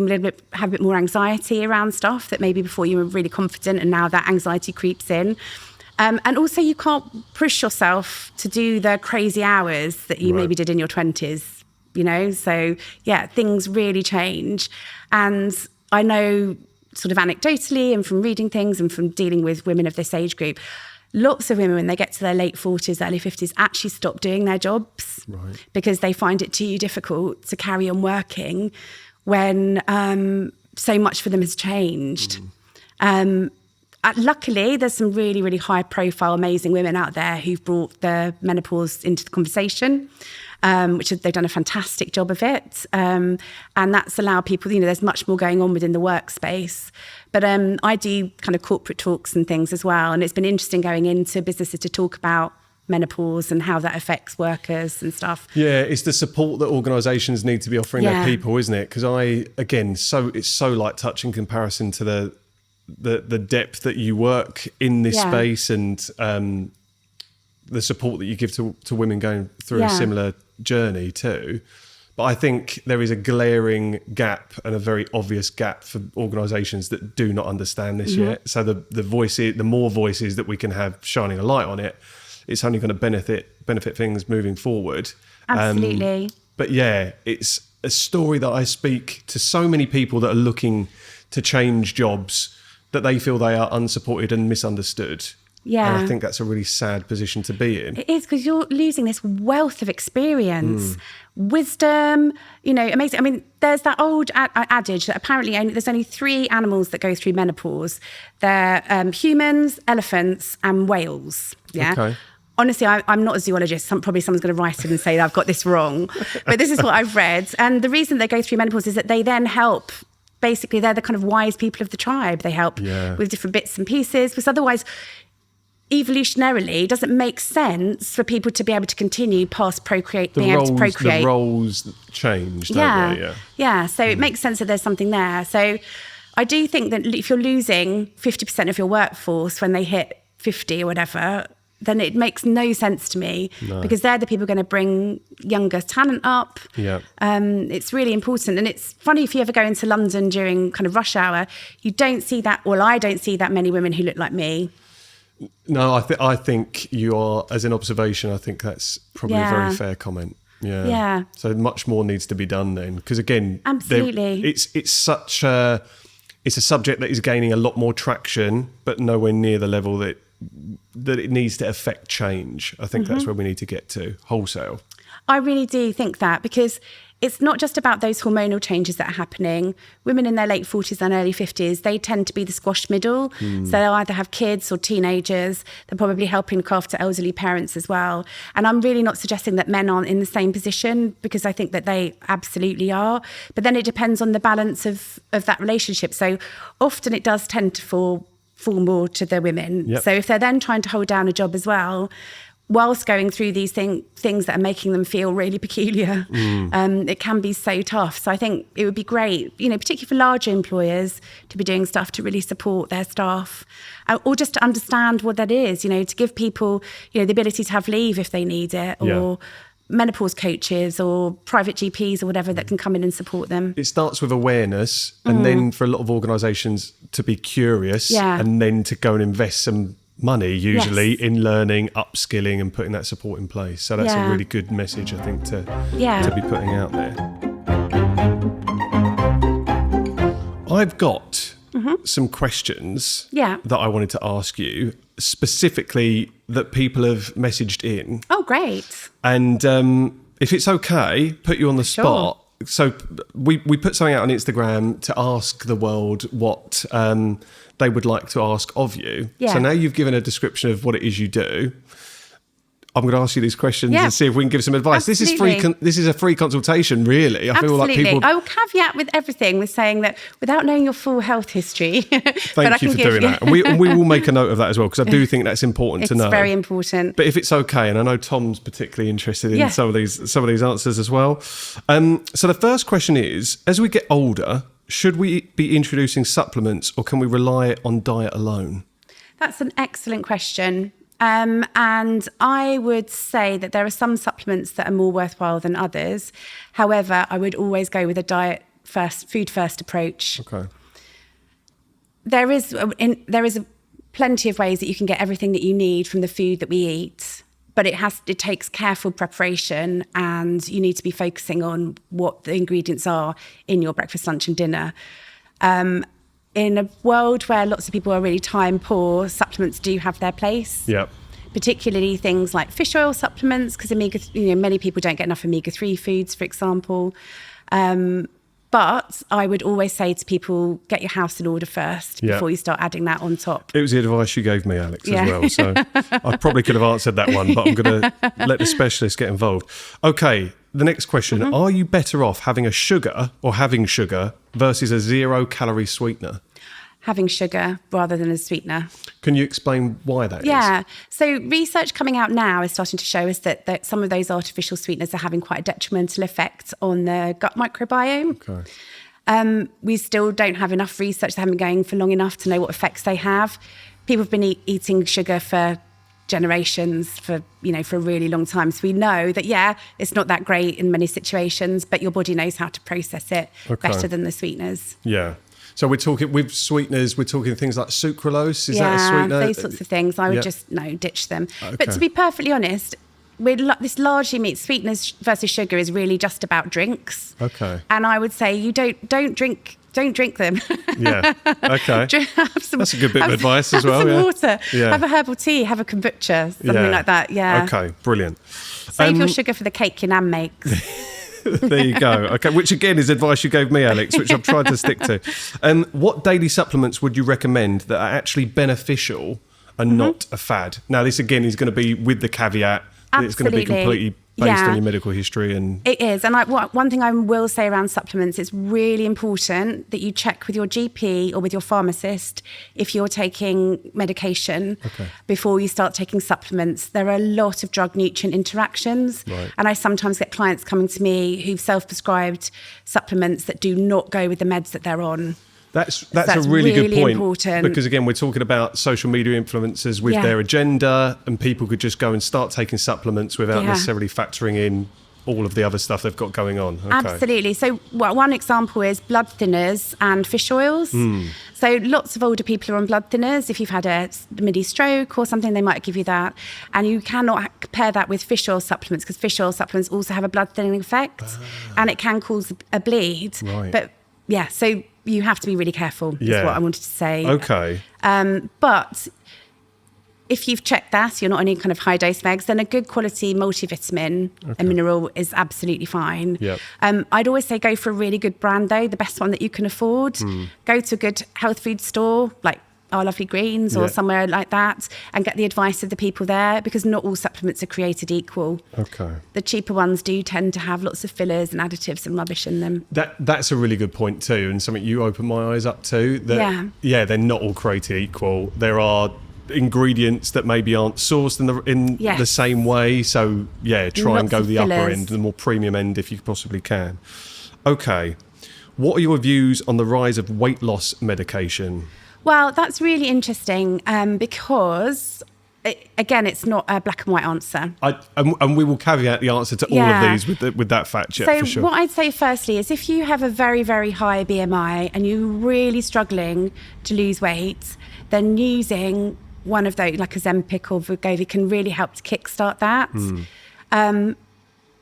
have a bit more anxiety around stuff that maybe before you were really confident and now that anxiety creeps in. And also you can't push yourself to do the crazy hours that you maybe did in your 20s, So yeah, things really change. And I know sort of anecdotally and from reading things and from dealing with women of this age group, lots of women, when they get to their late 40s, early 50s, actually stop doing their jobs because they find it too difficult to carry on working when so much for them has changed. Luckily, there's some really, really high profile, amazing women out there who've brought the menopause into the conversation, which they've done a fantastic job of it. And that's allowed people, there's much more going on within the workspace. But I do kind of corporate talks and things as well. And it's been interesting going into businesses to talk about menopause and how that affects workers and stuff. Yeah, it's the support that organisations need to be offering their people, isn't it? Because it's so light touch in comparison to the depth that you work in this space, and the support that you give to women going through a similar journey too. But I think there is a glaring gap and a very obvious gap for organisations that do not understand this yet. So the more voices that we can have shining a light on it, it's only going to benefit things moving forward. Absolutely. But yeah, it's a story that I speak to so many people that are looking to change jobs, that they feel they are unsupported and misunderstood. Yeah. And I think that's a really sad position to be in. It is, because you're losing this wealth of experience, wisdom, amazing. I mean, there's that old adage that apparently there's only 3 animals that go through menopause. They're humans, elephants and whales. Yeah. Okay. Honestly, I'm not a zoologist. Probably someone's going to write it and say that I've got this wrong. But this is what I've read. And the reason they go through menopause is that they then help. Basically, they're the kind of wise people of the tribe. They help with different bits and pieces, because otherwise, evolutionarily, it doesn't make sense for people to be able to continue past being able to procreate. The roles change, don't they? Yeah. So it makes sense that there's something there. So I do think that if you're losing 50% of your workforce when they hit 50 or whatever, then it makes no sense to me, because they're the people going to bring younger talent up. Yeah. It's really important. And it's funny, if you ever go into London during kind of rush hour, you don't see that, well, I don't see that many women who look like me. No, I think you are, as an observation, I think that's probably a very fair comment. Yeah. So much more needs to be done then, because again, absolutely, it's such a subject that is gaining a lot more traction, but nowhere near the level that it needs to affect change. I think that's where we need to get to wholesale. I really do think that, because it's not just about those hormonal changes that are happening. Women in their late 40s and early 50s, they tend to be the squashed middle. So they'll either have kids or teenagers. They're probably helping look after elderly parents as well. And I'm really not suggesting that men aren't in the same position, because I think that they absolutely are. But then it depends on the balance of that relationship. So often it does tend to fall more to the women. Yep. So if they're then trying to hold down a job as well, whilst going through these things that are making them feel really peculiar, it can be so tough. So I think it would be great, particularly for larger employers, to be doing stuff to really support their staff, or just to understand what that is, to give people, the ability to have leave if they need it, or menopause coaches or private GPs or whatever that can come in and support them. It starts with awareness, and then for a lot of organisations to be curious, and then to go and invest some money usually in learning, upskilling and putting that support in place. So that's a really good message, I think, to be putting out there. I've got some questions that I wanted to ask you, specifically that people have messaged in. Oh, great. And if it's okay, put you on the spot. So we put something out on Instagram to ask the world what they would like to ask of you. So now you've given a description of what it is you do. I'm going to ask you these questions and see if we can give some advice. Absolutely. This is free. This is a free consultation, really. I feel like people. I will caveat with everything with saying that without knowing your full health history. Thank you for doing that, and we will make a note of that as well, because I do think that's important to know. It's very important. But if it's okay, and I know Tom's particularly interested in some of these answers as well. So the first question is: as we get older, should we be introducing supplements, or can we rely on diet alone? That's an excellent question. And I would say that there are some supplements that are more worthwhile than others. However, I would always go with a food first approach. Okay. There is plenty of ways that you can get everything that you need from the food that we eat, but it takes careful preparation, and you need to be focusing on what the ingredients are in your breakfast, lunch and dinner. In a world where lots of people are really time poor, supplements do have their place. Yep. Particularly things like fish oil supplements, because many people don't get enough omega-3 foods, for example. But I would always say to people, get your house in order first before you start adding that on top. It was the advice you gave me, Alex, as well. So I probably could have answered that one, but I'm going to let the specialist get involved. Okay, the next question. Are you better off having sugar versus a 0-calorie sweetener? having sugar rather than a sweetener. Can you explain why that is? Yeah. So research coming out now is starting to show us that some of those artificial sweeteners are having quite a detrimental effect on the gut microbiome. Okay. We still don't have enough research that haven't been going for long enough to know what effects they have. People have been eating sugar for generations, for a really long time. So we know that, it's not that great in many situations, but your body knows how to process it better than the sweeteners. Yeah. So we're talking with sweeteners, we're talking things like sucralose. Is that a sweetener? Those sorts of things. I would just ditch them. Okay. But to be perfectly honest, this largely means sweeteners versus sugar is really just about drinks. Okay. And I would say you don't drink them. Yeah. Okay. That's a good bit of advice as well. Have some water. Yeah. Have a herbal tea. Have a kombucha. Something like that. Yeah. Okay. Brilliant. Save your sugar for the cake your nan makes. There you go. Okay, which again is advice you gave me, Alex, which I've tried to stick to. What daily supplements would you recommend that are actually beneficial and not a fad? Now, this again is going to be with the caveat that it's going to be completely based on your medical history. And it is. And one thing I will say around supplements, it's really important that you check with your GP or with your pharmacist if you're taking medication before you start taking supplements. There are a lot of drug-nutrient interactions. Right. And I sometimes get clients coming to me who've self-prescribed supplements that do not go with the meds that they're on. That's a really good point, important. Because again, we're talking about social media influencers with their agenda, and people could just go and start taking supplements without necessarily factoring in all of the other stuff they've got going on. Okay. Absolutely. So one example is blood thinners and fish oils. So lots of older people are on blood thinners. If you've had a mini stroke or something, they might give you that. And you cannot compare that with fish oil supplements, because fish oil supplements also have a blood thinning effect and it can cause a bleed. Right. But so you have to be really careful, is what I wanted to say. Okay. But if you've checked that, you're not on any kind of high dose megs, then a good quality multivitamin and mineral is absolutely fine. Yep. I'd always say go for a really good brand though, the best one that you can afford. Go to a good health food store like Our Lovely Greens or somewhere like that, and get the advice of the people there, because not all supplements are created equal. Okay. The cheaper ones do tend to have lots of fillers and additives and rubbish in them. That's a really good point too, and something you open my eyes up to. That, they're not all created equal. There are ingredients that maybe aren't sourced in the same way. So try and go the upper end, the more premium end if you possibly can. Okay. What are your views on the rise of weight loss medication? Well, that's really interesting because, again, it's not a black and white answer. And we will caveat the answer to all of these with that fact check, for sure. So what I'd say firstly is if you have a very, very high BMI and you're really struggling to lose weight, then using one of those, like Ozempic or Wegovy, can really help to kickstart that.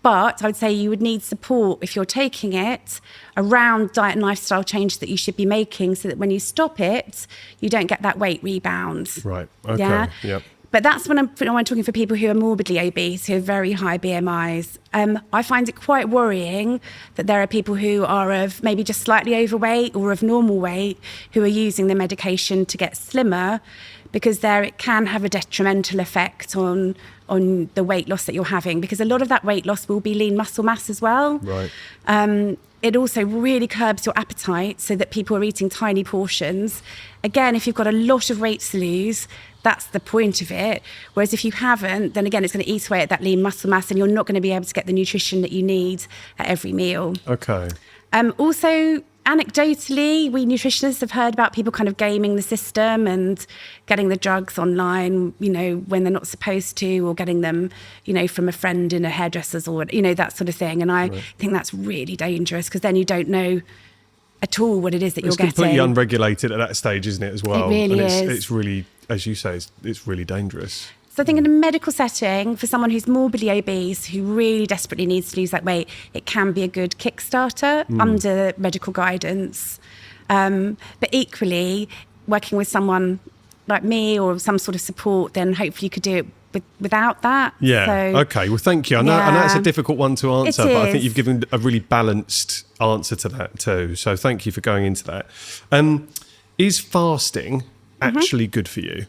But I would say you would need support if you're taking it around diet and lifestyle changes that you should be making, so that when you stop it, you don't get that weight rebound. Right. Okay. Yeah. Yep. But that's when I'm talking for people who are morbidly obese, who have very high BMIs. I find it quite worrying that there are people who are of maybe just slightly overweight or of normal weight who are using the medication to get slimmer, because it can have a detrimental effect on the weight loss that you're having, because a lot of that weight loss will be lean muscle mass as well. Right. It also really curbs your appetite, so that people are eating tiny portions. Again, if you've got a lot of weight to lose, that's the point of it. Whereas if you haven't, then again, it's going to eat away at that lean muscle mass, and you're not going to be able to get the nutrition that you need at every meal. Okay. Also, anecdotally, we nutritionists have heard about people kind of gaming the system and getting the drugs online, when they're not supposed to, or getting them, from a friend in a hairdresser's or, that sort of thing. And I think that's really dangerous, because then you don't know at all what it is that you're getting. It's completely unregulated at that stage, isn't it, as well? It really is. It's really, as you say, it's really dangerous. So I think in a medical setting, for someone who's morbidly obese, who really desperately needs to lose that weight, it can be a good Kickstarter under medical guidance. But equally, working with someone like me or some sort of support, then hopefully you could do it without that. Yeah. So, okay. Well, thank you. I know it's a difficult one to answer, but I think you've given a really balanced answer to that too. So thank you for going into that. Is fasting actually good for you?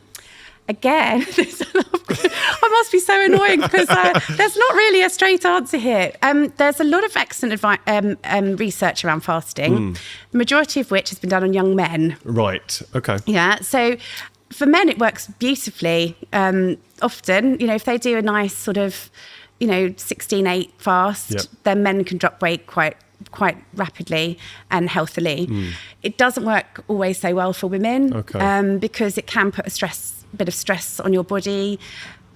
Again, there's a lot of I must be so annoying because there's not really a straight answer here. There's a lot of excellent research around fasting, the majority of which has been done on young men. Right. Okay. Yeah. So for men, it works beautifully. Often, if they do a nice sort of, 16-8 fast, then men can drop weight quite rapidly and healthily. It doesn't work always so well for women because it can put a bit of stress on your body,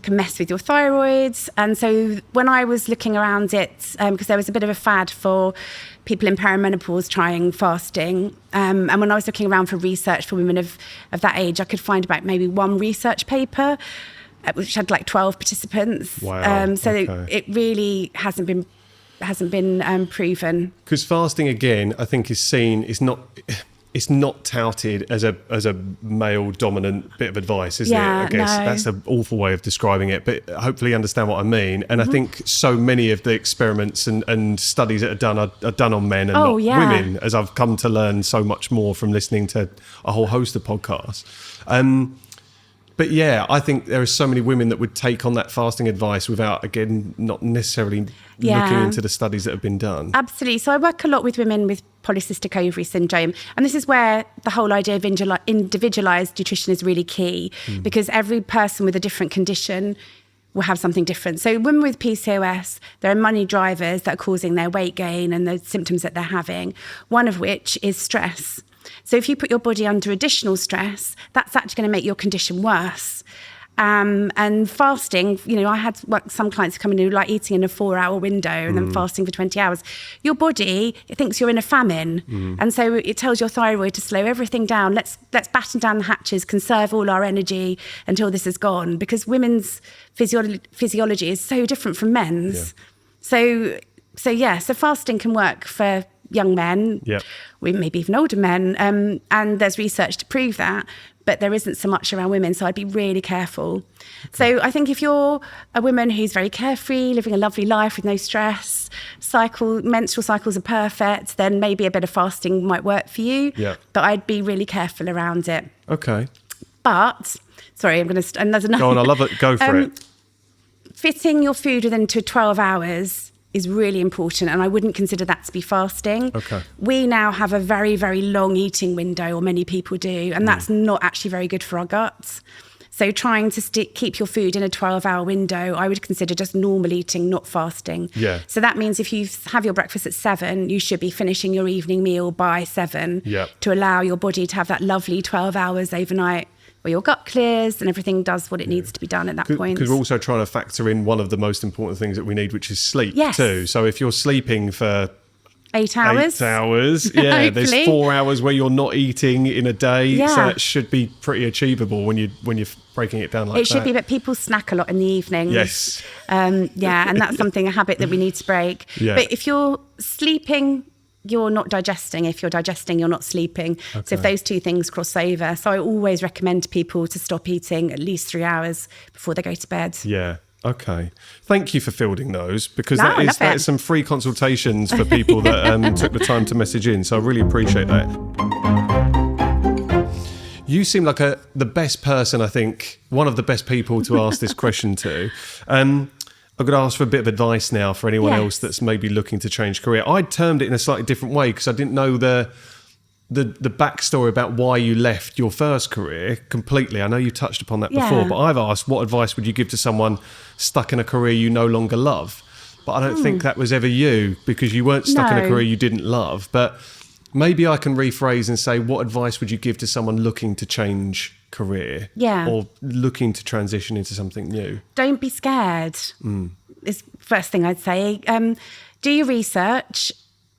can mess with your thyroid. And so when I was looking around it, because there was a bit of a fad for people in perimenopause trying fasting, and when I was looking around for research for women of that age, I could find about maybe one research paper which had like 12 participants. Wow. It really hasn't been proven. Because fasting, again, I think is seen, it's not touted as a male dominant bit of advice, is it? I guess that's an awful way of describing it, but hopefully you understand what I mean. And I think so many of the experiments and studies that are done on men and not women, as I've come to learn so much more from listening to a whole host of podcasts. But yeah, I think there are so many women that would take on that fasting advice without, again, not necessarily looking into the studies that have been done. Absolutely. So I work a lot with women with polycystic ovary syndrome. And this is where the whole idea of individualised nutrition is really key, because every person with a different condition will have something different. So women with PCOS, there are money drivers that are causing their weight gain and the symptoms that they're having, one of which is stress. So if you put your body under additional stress, that's actually going to make your condition worse. And fasting, I had some clients come in who like eating in a 4-hour window and then fasting for 20 hours. Your body, it thinks you're in a famine. And so it tells your thyroid to slow everything down. Let's batten down the hatches, conserve all our energy until this is gone, because women's physiology is so different from men's. So fasting can work for young men, maybe even older men, and there's research to prove that, but there isn't so much around women, so I'd be really careful. So I think if you're a woman who's very carefree, living a lovely life with no stress, menstrual cycles are perfect, then maybe a bit of fasting might work for you, but I'd be really careful around it. Okay. But, sorry, and there's another... Go on, I love it, go for it. Fitting your food within 12 hours is really important, and I wouldn't consider that to be fasting. Okay. We now have a very, very long eating window, or many people do, and that's not actually very good for our guts. So trying to keep your food in a 12-hour window, I would consider just normal eating, not fasting. Yeah. So that means if you have your breakfast at 7, you should be finishing your evening meal by 7 to allow your body to have that lovely 12 hours overnight where your gut clears and everything does what it needs to be done at that point. Because we're also trying to factor in one of the most important things that we need, which is sleep too. So if you're sleeping for 8 hours. 8 hours. Yeah, there's 4 hours where you're not eting in a day. Yeah. So that should be pretty achievable when you're breaking it down like that. It should be, but people snack a lot in the evenings. Yes. And that's a habit that we need to break. Yeah. But if you're sleeping, you're not digesting. If you're digesting, you're not sleeping. Okay. So if those two things cross over. So I always recommend people to stop eating at least 3 hours before they go to bed. Yeah. Okay. Thank you for fielding those, because that is some free consultations for people that took the time to message in. So I really appreciate that. You seem like the best person, I think, one of the best people to ask this question to. I'm going to ask for a bit of advice now for anyone else that's maybe looking to change career. I termed it in a slightly different way because I didn't know the backstory about why you left your first career completely. I know you touched upon that before, but I've asked, what advice would you give to someone stuck in a career you no longer love? But I don't think that was ever you, because you weren't stuck in a career you didn't love. But maybe I can rephrase and say, what advice would you give to someone looking to change career or looking to transition into something new? Don't be scared. Is the first thing I'd say. Do your research.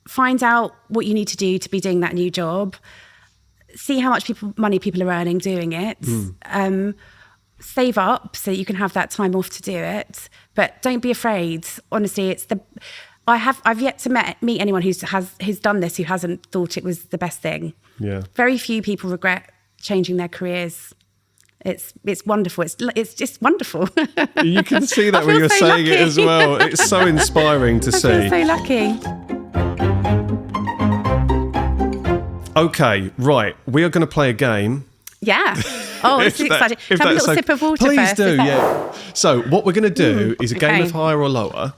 Find out what you need to do to be doing that new job. See how much money people are earning doing it. Save up so you can have that time off to do it. But don't be afraid. Honestly, I've yet to meet anyone who's done this who hasn't thought it was the best thing. Yeah. Very few people regret changing their careers. It's wonderful. It's just wonderful. You can see that when you're saying it as well. It's so inspiring to see. I feel so lucky. Okay, right. We are going to play a game. Yeah. Oh, this is exciting. Have a little sip of water Please first. do, yeah. So what we're going to do is a game of higher or lower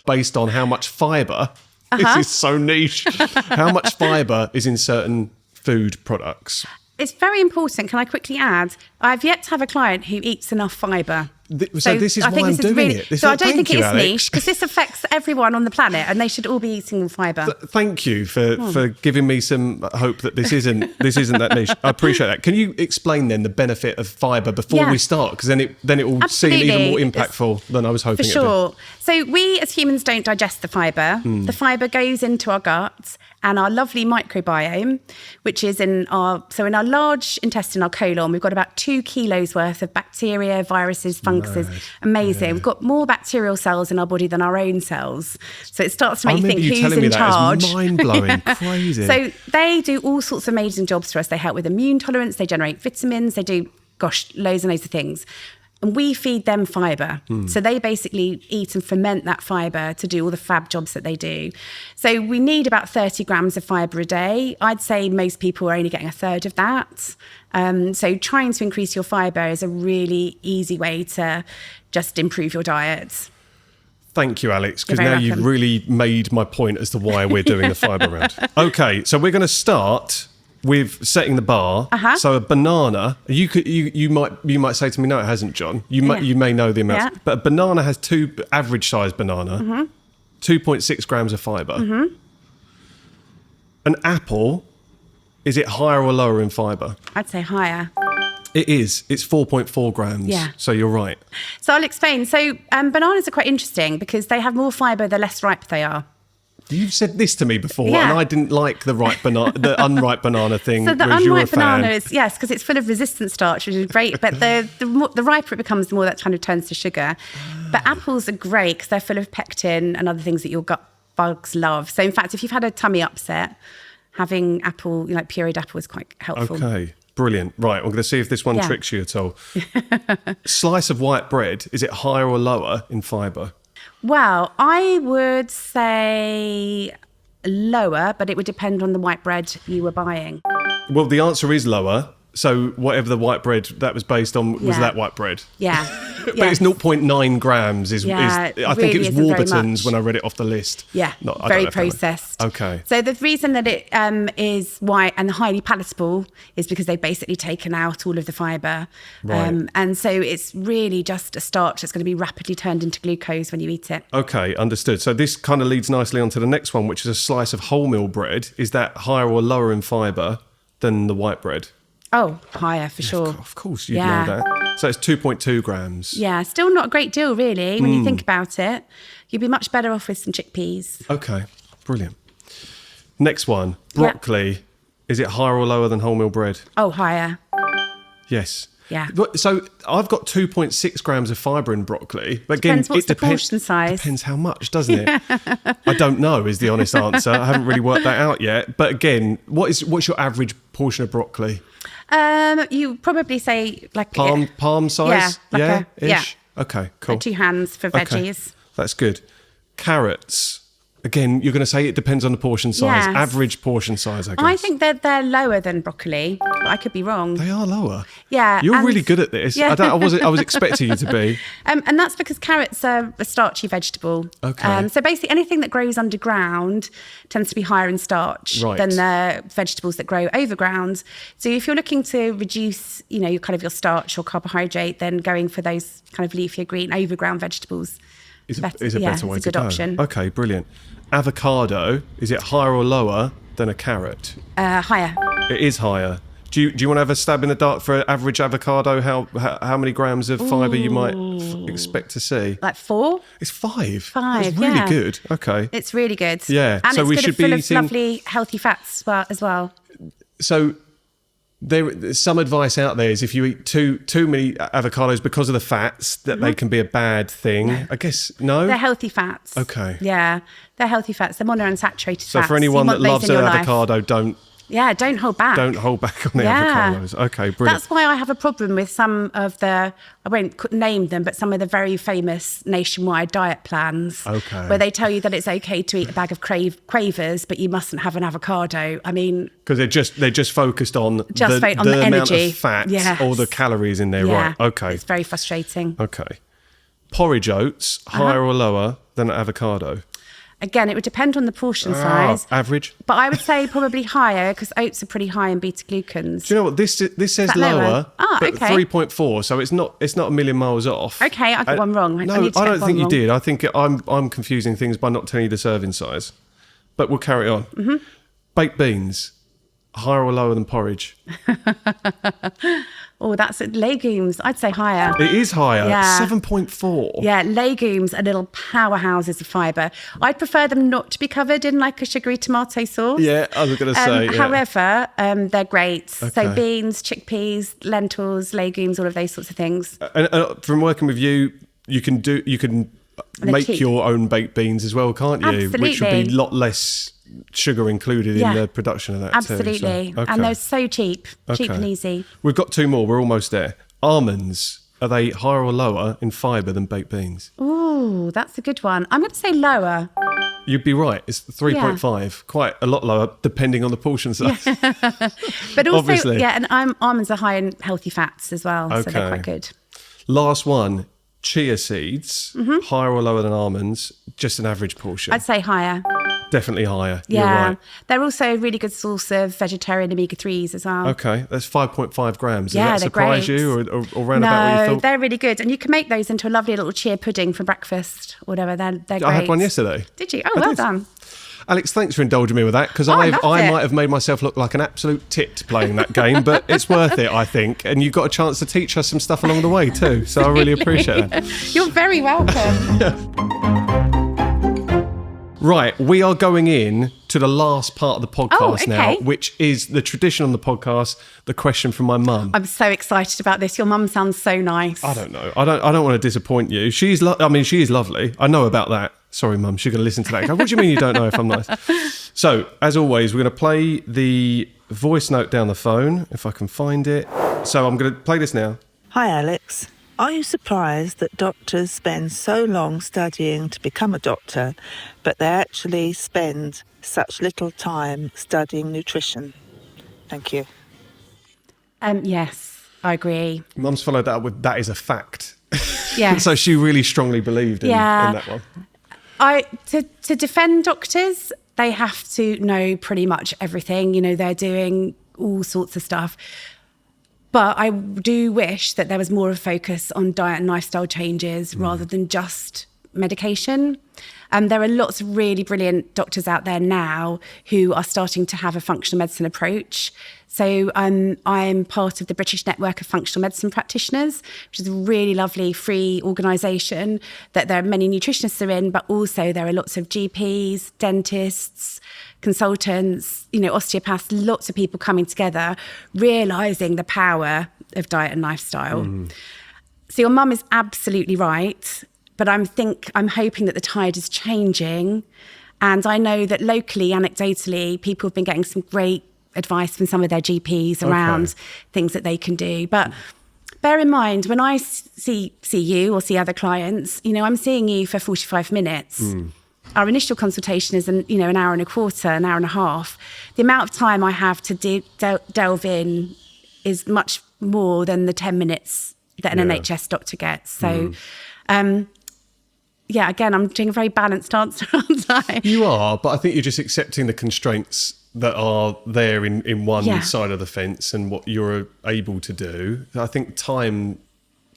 based on how much fibre. This is so niche. How much fibre is in certain food products? It's very important. Can I quickly add? I've yet to have a client who eats enough fibre. So this is why I'm doing it. So I don't think it is niche, because this affects everyone on the planet and they should all be eating fibre. Thank you for giving me some hope that this isn't that niche. I appreciate that. Can you explain then the benefit of fibre before we start? Because then it will seem even more impactful than I was hoping. For sure. So we as humans don't digest the fibre. The fibre goes into our guts and our lovely microbiome, which is in our large intestine, our colon, we've got about 2 kilos worth of bacteria, viruses, funguses. Amazing. Yeah. We've got more bacterial cells in our body than our own cells. So it starts to make you think who's in charge. It's mind-blowing. Crazy. So they do all sorts of amazing jobs for us. They help with immune tolerance, they generate vitamins, they do, loads and loads of things. And we feed them fibre. So they basically eat and ferment that fibre to do all the fab jobs that they do. So we need about 30 grams of fibre a day. I'd say most people are only getting a third of that. So trying to increase your fibre is a really easy way to just improve your diet. Thank you, Alex, because now you've really made my point as to why we're doing the fibre round. Okay, so we're going to start with setting the bar. So a banana, you might say to me, no, it hasn't, John. You may know the amount, but a banana has average size banana, 2.6 grams of fibre. An apple, is it higher or lower in fibre? I'd say higher. It is. It's 4.4 grams. Yeah. So you're right. So I'll explain. So bananas are quite interesting because they have more fibre the less ripe they are. You've said this to me before, and I didn't like the unripe banana thing. So the unripe banana is, yes, because it's full of resistant starch, which is great. But the riper it becomes, the more that kind of turns to sugar. But apples are great because they're full of pectin and other things that your gut bugs love. So in fact, if you've had a tummy upset, having apple, pureed apple is quite helpful. Okay, brilliant. Right, I'm going to see if this one tricks you at all. Slice of white bread, is it higher or lower in fibre? Well, I would say lower, but it would depend on the white bread you were buying. Well, the answer is lower. So whatever the white bread that was based on was that white bread. Yeah. But it's 0.9 grams. I think it was Warburton's when I read it off the list. Yeah, very processed. Okay. So the reason that it is white and highly palatable is because they've basically taken out all of the fibre. Right. And so it's really just a starch that's going to be rapidly turned into glucose when you eat it. Okay, understood. So this kind of leads nicely onto the next one, which is a slice of wholemeal bread. Is that higher or lower in fibre than the white bread? Oh, higher for sure. Of course, you'd know that. So it's 2.2 grams. Yeah, still not a great deal, really, when you think about it. You'd be much better off with some chickpeas. Okay, brilliant. Next one, broccoli. Yeah. Is it higher or lower than wholemeal bread? Oh, higher. Yes. Yeah. So I've got 2.6 grams of fibre in broccoli. But again, what's the portion size? Depends how much, doesn't it? I don't know is the honest answer. I haven't really worked that out yet. But again, what's your average portion of broccoli? You probably say like palm size? Yeah. Ish? Okay, cool. Like 2 hands for veggies. Okay, that's good. Carrots. Again, you're going to say it depends on the portion size. Yes. Average portion size, I guess. I think they're lower than broccoli. But I could be wrong. They are lower. Yeah. You're really good at this. Yeah. I was expecting you to be. And that's because carrots are a starchy vegetable. Okay. So basically anything that grows underground tends to be higher in starch than the vegetables that grow overground. So if you're looking to reduce, your starch or carbohydrate, then going for those kind of leafier green overground vegetables is a better way to go. Option. Okay, brilliant. Avocado, is it higher or lower than a carrot? Higher. It is higher. Do you want to have a stab in the dark for an average avocado? How many grams of fibre you might expect to see? Like 4? It's 5. 5, It's really good. Okay. It's really good. Yeah. And so it's we good should full be of eating lovely healthy fats as well. So there's some advice out there is if you eat too many avocados because of the fats, that they can be a bad thing. No. I guess, no? They're healthy fats. Okay. Yeah, they're healthy fats. They're monounsaturated fats. So for anyone that loves an avocado, don't Yeah, don't hold back. Don't hold back on the avocados. Okay, brilliant. That's why I have a problem with some of the, I won't name them, but some of the very famous nationwide diet plans. Okay. Where they tell you that it's okay to eat a bag of Quavers, but you mustn't have an avocado. I mean... Because they're just focused on the energy. amount of fat or the calories in there. Yeah. Right, okay. It's very frustrating. Okay. Porridge oats, higher or lower than avocado? Again, it would depend on the portion size. Average? But I would say probably higher, because oats are pretty high in beta-glucans. Do you know what? This says lower, but okay. 3.4, so it's not a million miles off. Okay, I got one wrong. No, I don't think you did. I think I'm confusing things by not telling you the serving size. But we'll carry on. Mm-hmm. Baked beans, higher or lower than porridge? Oh, that's legumes. I'd say higher. It is higher. Yeah. 7.4. Yeah, legumes are little powerhouses of fibre. I'd prefer them not to be covered in like a sugary tomato sauce. Yeah, I was going to say. However, they're great. Okay. So beans, chickpeas, lentils, legumes, all of those sorts of things. And from working with you, you can make your own baked beans as well, can't you? Absolutely. Which would be a lot less sugar included in the production of that Absolutely. too. So, okay. And they're so cheap and easy. We've got two more. We're almost there. Almonds, are they higher or lower in fibre than baked beans? Ooh, that's a good one. I'm going to say lower. You'd be right. It's 3.5, quite a lot lower, depending on the portion size. But also, obviously. and almonds are high in healthy fats as well, so they're quite good. Last one, chia seeds, higher or lower than almonds, just an average portion? I'd say higher. Definitely higher. Yeah. You're right. They're also a really good source of vegetarian omega-3s as well. Okay, that's 5.5 grams. Yeah, Does that surprise you or round about what you thought? They're really good. And you can make those into a lovely little chia pudding for breakfast or whatever. They're great. I had one yesterday. Did you? Oh, well done. Alex, thanks for indulging me with that, because I might have made myself look like an absolute tit playing that game, but it's worth it, I think. And you got a chance to teach us some stuff along the way too, so I really appreciate that. You're very welcome. Right, we are going in to the last part of the podcast now, which is the tradition on the podcast, the question from my mum. I'm so excited about this. Your mum sounds so nice. I don't know. I don't want to disappoint you. She is lovely. I know about that. Sorry, Mum, she's going to listen to that. Go, what do you mean you don't know if I'm nice? So, as always, we're going to play the voice note down the phone, if I can find it. So I'm going to play this now. Hi, Alex. Are you surprised that doctors spend so long studying to become a doctor, but they actually spend such little time studying nutrition? Thank you. Yes, I agree. Mum's followed that up with, that is a fact. Yeah. So she really strongly believed in that one. To defend doctors, they have to know pretty much everything. You know, they're doing all sorts of stuff. But I do wish that there was more of a focus on diet and lifestyle changes rather than just medication. There are lots of really brilliant doctors out there now who are starting to have a functional medicine approach. So I'm part of the British Network of Functional Medicine Practitioners, which is a really lovely free organisation that there are many nutritionists are in, but also there are lots of GPs, dentists, consultants, osteopaths, lots of people coming together, realising the power of diet and lifestyle. So your mum is absolutely right, but I'm hoping that the tide is changing. And I know that locally, anecdotally, people have been getting some great advice from some of their GPs around things that they can do. But bear in mind, when I see you or see other clients, I'm seeing you for 45 minutes. Our initial consultation is an hour and a quarter, an hour and a half. The amount of time I have to delve in is much more than the 10 minutes that an NHS doctor gets. So, again, I'm doing a very balanced answer, aren't I? You are, but I think you're just accepting the constraints that are there in one side of the fence and what you're able to do. I think time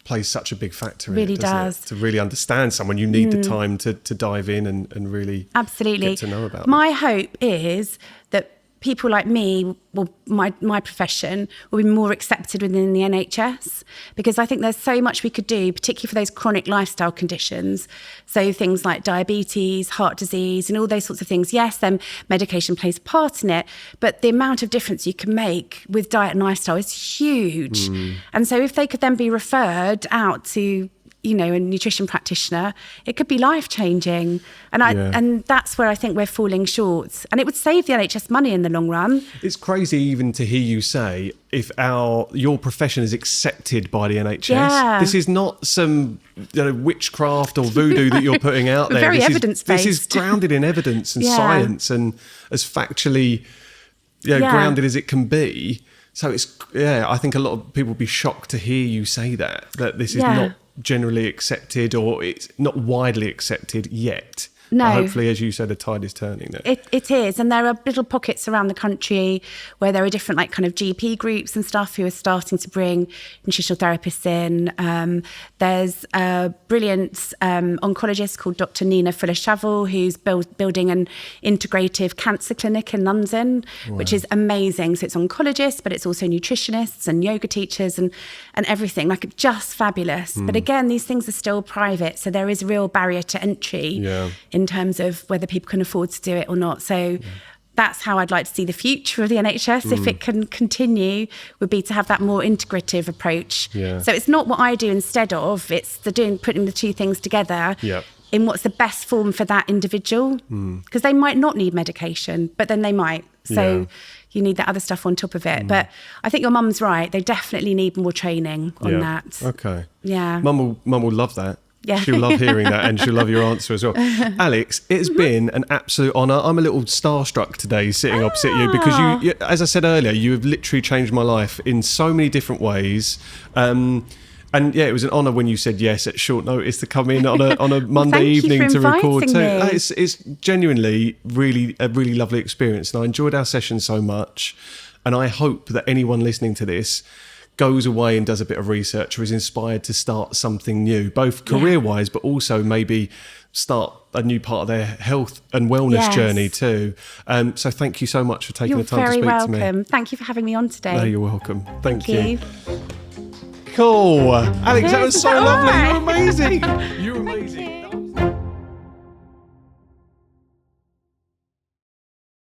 plays such a big factor in really it, doesn't it? To really understand someone, you need the time to dive in and really get to know about them. My hope is that people like me, well, my profession, will be more accepted within the NHS, because I think there's so much we could do, particularly for those chronic lifestyle conditions. So things like diabetes, heart disease, and all those sorts of things. Yes, then medication plays a part in it, but the amount of difference you can make with diet and lifestyle is huge. And so if they could then be referred out to you know, a nutrition practitioner, it could be life-changing. And and that's where I think we're falling short. And it would save the NHS money in the long run. It's crazy even to hear you say, if your profession is accepted by the NHS. Yeah. This is not some witchcraft or voodoo that you're putting out there. Very evidence-based. This is grounded in evidence and science and as factually grounded as it can be. So I think a lot of people would be shocked to hear you say that this is not generally accepted, or it's not widely accepted yet. No. But hopefully, as you said, the tide is turning there. It is. And there are little pockets around the country where there are different like kind of GP groups and stuff who are starting to bring nutritional therapists in. There's a brilliant oncologist called Dr. Nina Fuller-Shavel, who's building an integrative cancer clinic in London, which is amazing. So it's oncologists, but it's also nutritionists and yoga teachers and everything, like just fabulous. But again, these things are still private. So there is a real barrier to entry in terms of whether people can afford to do it or not. So that's how I'd like to see the future of the NHS, if it can continue, would be to have that more integrative approach. Yeah. So it's not what I do instead of, it's putting the two things together in what's the best form for that individual. Because they might not need medication, but then they might. So you need that other stuff on top of it. But I think your mum's right. They definitely need more training on that. Okay. Yeah. Mum will love that. Yeah. She'll love hearing that, and she'll love your answer as well. Alex, it's been an absolute honour. I'm a little starstruck today sitting opposite you because you, as I said earlier, you have literally changed my life in so many different ways. And it was an honour when you said yes at short notice to come in on a Monday evening to record too. It's genuinely a really lovely experience, and I enjoyed our session so much. And I hope that anyone listening to this goes away and does a bit of research or is inspired to start something new, both career-wise, but also maybe start a new part of their health and wellness journey too. So thank you so much for taking the time to speak to me. You're very welcome. Thank you for having me on today. No, you're welcome. Thank you. Cool. Alex, that was so lovely. You're amazing. You're amazing.